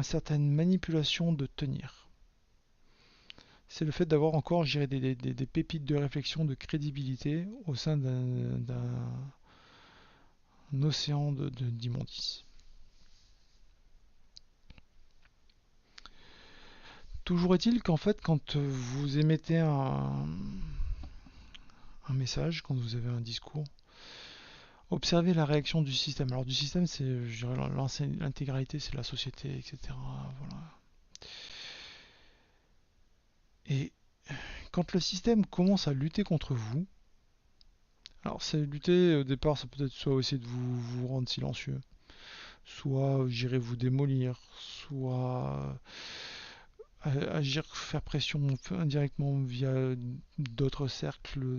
certaine manipulation de tenir. C'est le fait d'avoir encore, je dirais, des pépites de réflexion, de crédibilité au sein d'un océan d'immondices. Toujours est-il qu'en fait, quand vous émettez un message, quand vous avez un discours, observez la réaction du système. Alors du système, c'est, je dirais, l'intégralité, c'est la société, etc. Voilà. Et quand le système commence à lutter contre vous, alors c'est lutter au départ, ça peut être soit essayer de vous rendre silencieux, soit j'irai vous démolir, soit agir, faire pression indirectement via d'autres cercles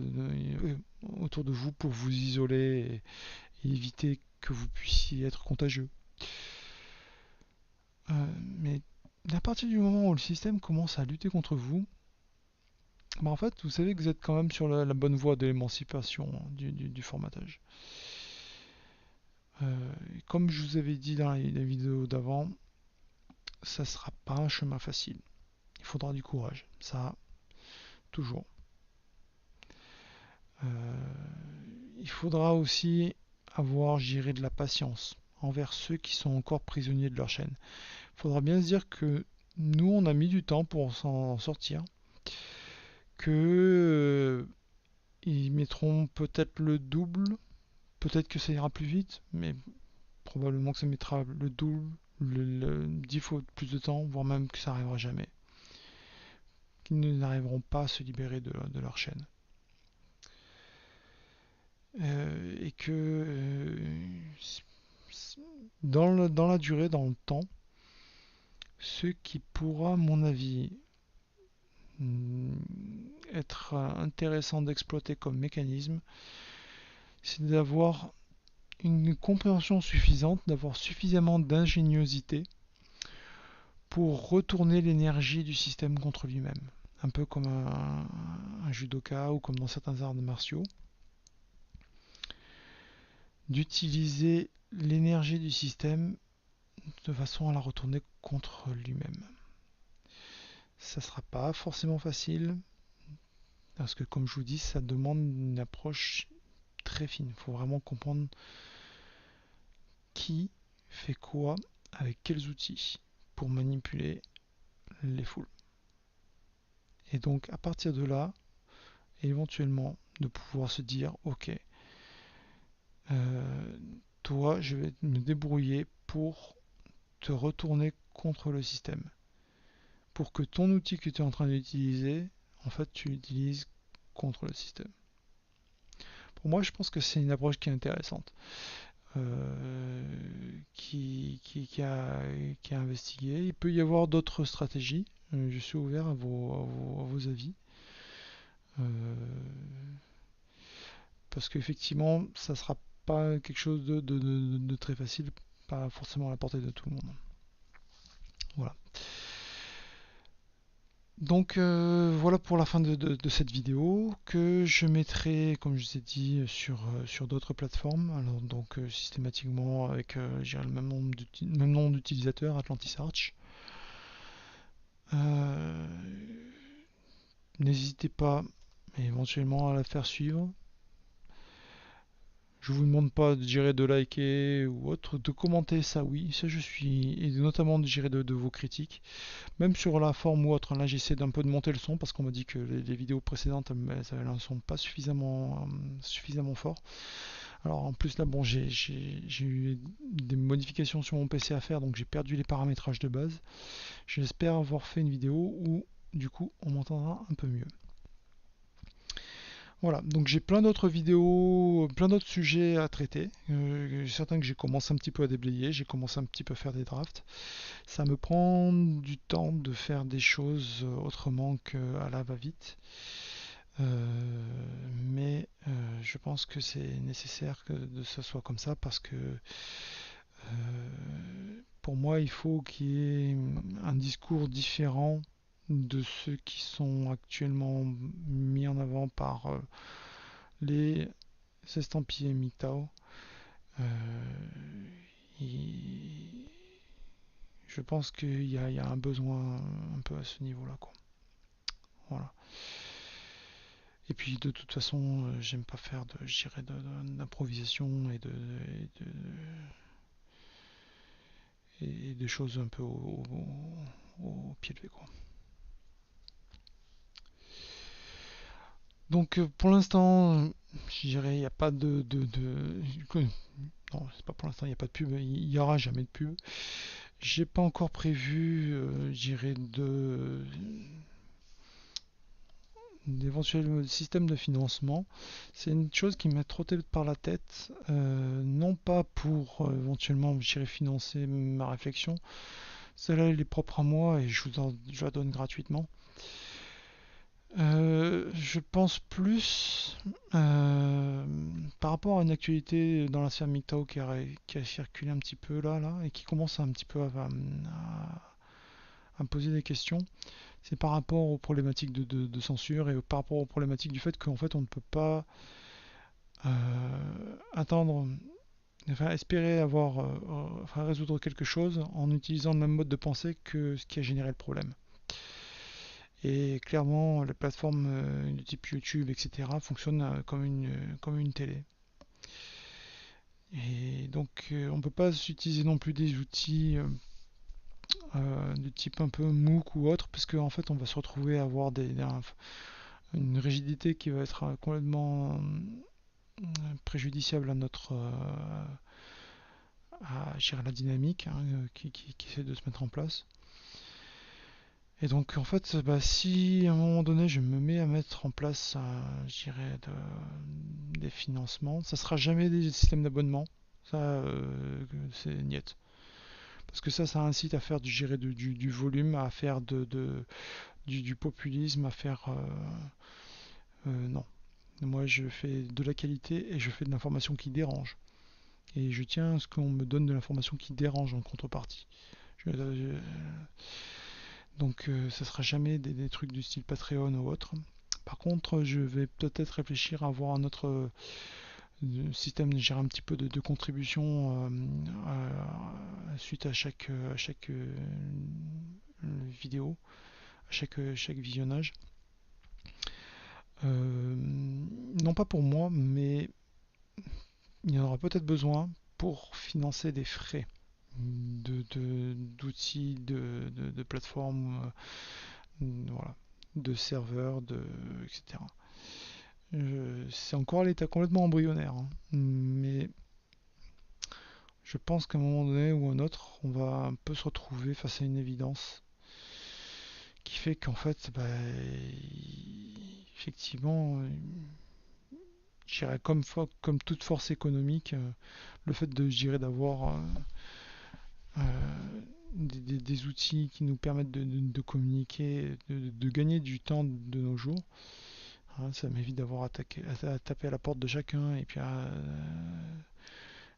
autour de vous pour vous isoler et éviter que vous puissiez être contagieux. Mais à partir du moment où le système commence à lutter contre vous, bah en fait, vous savez que vous êtes quand même sur la bonne voie de l'émancipation du formatage. Comme je vous avais dit dans la vidéo d'avant, ça ne sera pas un chemin facile. Il faudra du courage, ça, toujours. Il faudra aussi avoir, j'irai, de la patience envers ceux qui sont encore prisonniers de leur chaîne. Il faudra bien se dire que nous, on a mis du temps pour s'en sortir, que ils mettront peut-être le double, peut-être que ça ira plus vite, mais probablement que ça mettra le double, 10 fois plus de temps, voire même que ça n'arrivera jamais. Qu'ils n'arriveront pas à se libérer de leur chaîne. Et que dans la durée, dans le temps, ce qui pourra, à mon avis, être intéressant d'exploiter comme mécanisme, c'est d'avoir une compréhension suffisante, d'avoir suffisamment d'ingéniosité pour retourner l'énergie du système contre lui-même. Un peu comme un judoka ou comme dans certains arts martiaux. D'utiliser l'énergie du système de façon à la retourner contre lui-même. Ça ne sera pas forcément facile, parce que comme je vous dis, ça demande une approche très fine. Il faut vraiment comprendre qui fait quoi, avec quels outils, pour manipuler les foules. Et donc à partir de là, éventuellement, de pouvoir se dire, ok, toi, je vais me débrouiller pour te retourner contre le système. Pour que ton outil que tu es en train d'utiliser, en fait, tu l'utilises contre le système. Pour moi, je pense que c'est une approche qui est intéressante, qui a investigué. Il peut y avoir d'autres stratégies. Je suis ouvert à vos avis. Parce qu'effectivement, ça ne sera pas quelque chose de très facile, pas forcément à la portée de tout le monde. Voilà. Donc voilà pour la fin de cette vidéo que je mettrai, comme je vous ai dit, sur d'autres plateformes. Alors donc systématiquement avec le même nom d'utilisateur, Atlantis Arch. N'hésitez pas éventuellement à la faire suivre. Je vous demande pas de gérer de liker ou autre, de commenter, ça oui, ça je suis, et notamment de gérer de vos critiques, même sur la forme ou autre. Là j'essaie d'un peu de monter le son parce qu'on m'a dit que les vidéos précédentes elles ne sont pas suffisamment fort. Alors en plus là bon j'ai eu des modifications sur mon PC à faire, donc j'ai perdu les paramétrages de base. J'espère avoir fait une vidéo où du coup on m'entendra un peu mieux. Voilà, donc j'ai plein d'autres vidéos, plein d'autres sujets à traiter. Certains que j'ai commencé un petit peu à déblayer, j'ai commencé un petit peu à faire des drafts. Ça me prend du temps de faire des choses autrement qu'à la va-vite. Mais je pense que c'est nécessaire que ça soit comme ça parce que pour moi il faut qu'il y ait un discours différent de ceux qui sont actuellement mis en avant par les estampillés MGTOW. Euh, je pense qu'il y a un besoin un peu à ce niveau-là, quoi. Voilà. Et puis de toute façon, j'aime pas faire je dirais d'improvisation et de choses un peu au pied levé, quoi. Donc pour l'instant, je dirais il n'y a pas non, c'est pas pour l'instant, il n'y a pas de pub, il n'y aura jamais de pub. J'ai pas encore prévu, je dirais, d'éventuels systèmes de financement. C'est une chose qui m'a trotté par la tête, non pas pour éventuellement, je dirais, financer ma réflexion. Celle-là, elle est propre à moi et je la donne gratuitement. Je pense plus par rapport à une actualité dans la sphère MGTOW qui a circulé un petit peu là et qui commence un petit peu à me poser des questions. C'est par rapport aux problématiques de censure et par rapport aux problématiques du fait qu'en fait on ne peut pas attendre, enfin espérer enfin résoudre quelque chose en utilisant le même mode de pensée que ce qui a généré le problème. Et clairement, les plateformes de type YouTube, etc., fonctionnent comme une télé. Et donc, on ne peut pas utiliser non plus des outils de type un peu MOOC ou autre, parce qu'en fait, on va se retrouver à avoir une rigidité qui va être complètement préjudiciable à je dirais, la dynamique qui essaie de se mettre en place. Et donc en fait, bah, si à un moment donné je me mets à mettre en place, je dirais, des financements, ça sera jamais des systèmes d'abonnement. Ça, c'est niet. Parce que ça incite à faire du volume, à faire du populisme, à faire... non. Moi, je fais de la qualité et je fais de l'information qui dérange. Et je tiens à ce qu'on me donne de l'information qui dérange en contrepartie. Donc ça sera jamais des trucs du style Patreon ou autre. Par contre, je vais peut-être réfléchir à avoir un autre système de gérer un petit peu de contribution suite à chaque vidéo, à chaque visionnage. Non pas pour moi, mais il y en aura peut-être besoin pour financer des frais d'outils, de plateformes, voilà, de serveurs, etc. C'est encore à l'état complètement embryonnaire, hein, mais je pense qu'à un moment donné ou un autre, on va un peu se retrouver face à une évidence qui fait qu'en fait, bah, effectivement, je dirais comme toute force économique, le fait d'avoir des outils qui nous permettent de communiquer, de gagner du temps de nos jours. Hein, ça m'évite d'avoir à taper à la porte de chacun et puis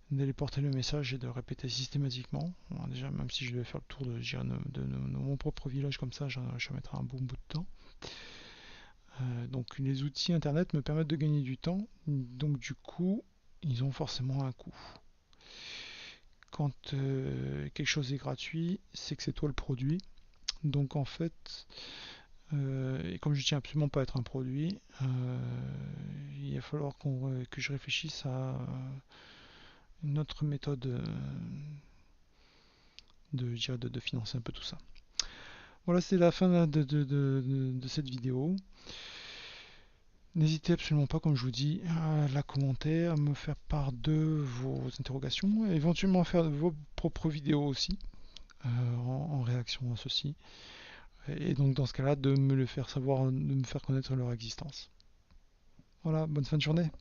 d'aller porter le message et de répéter systématiquement. Alors déjà, même si je devais faire le tour de mon propre village comme ça, je mettrais un bon bout de temps. Donc les outils internet me permettent de gagner du temps, donc du coup, ils ont forcément un coût. Quand quelque chose est gratuit, c'est que c'est toi le produit. Donc en fait, et comme je tiens absolument pas à être un produit, il va falloir que je réfléchisse à une autre méthode de financer un peu tout ça. Voilà, c'est la fin de cette vidéo. N'hésitez absolument pas, comme je vous dis, à la commenter, à me faire part de vos interrogations, et éventuellement à faire vos propres vidéos aussi, en réaction à ceci. Et donc dans ce cas-là, de me le faire savoir, de me faire connaître leur existence. Voilà, bonne fin de journée.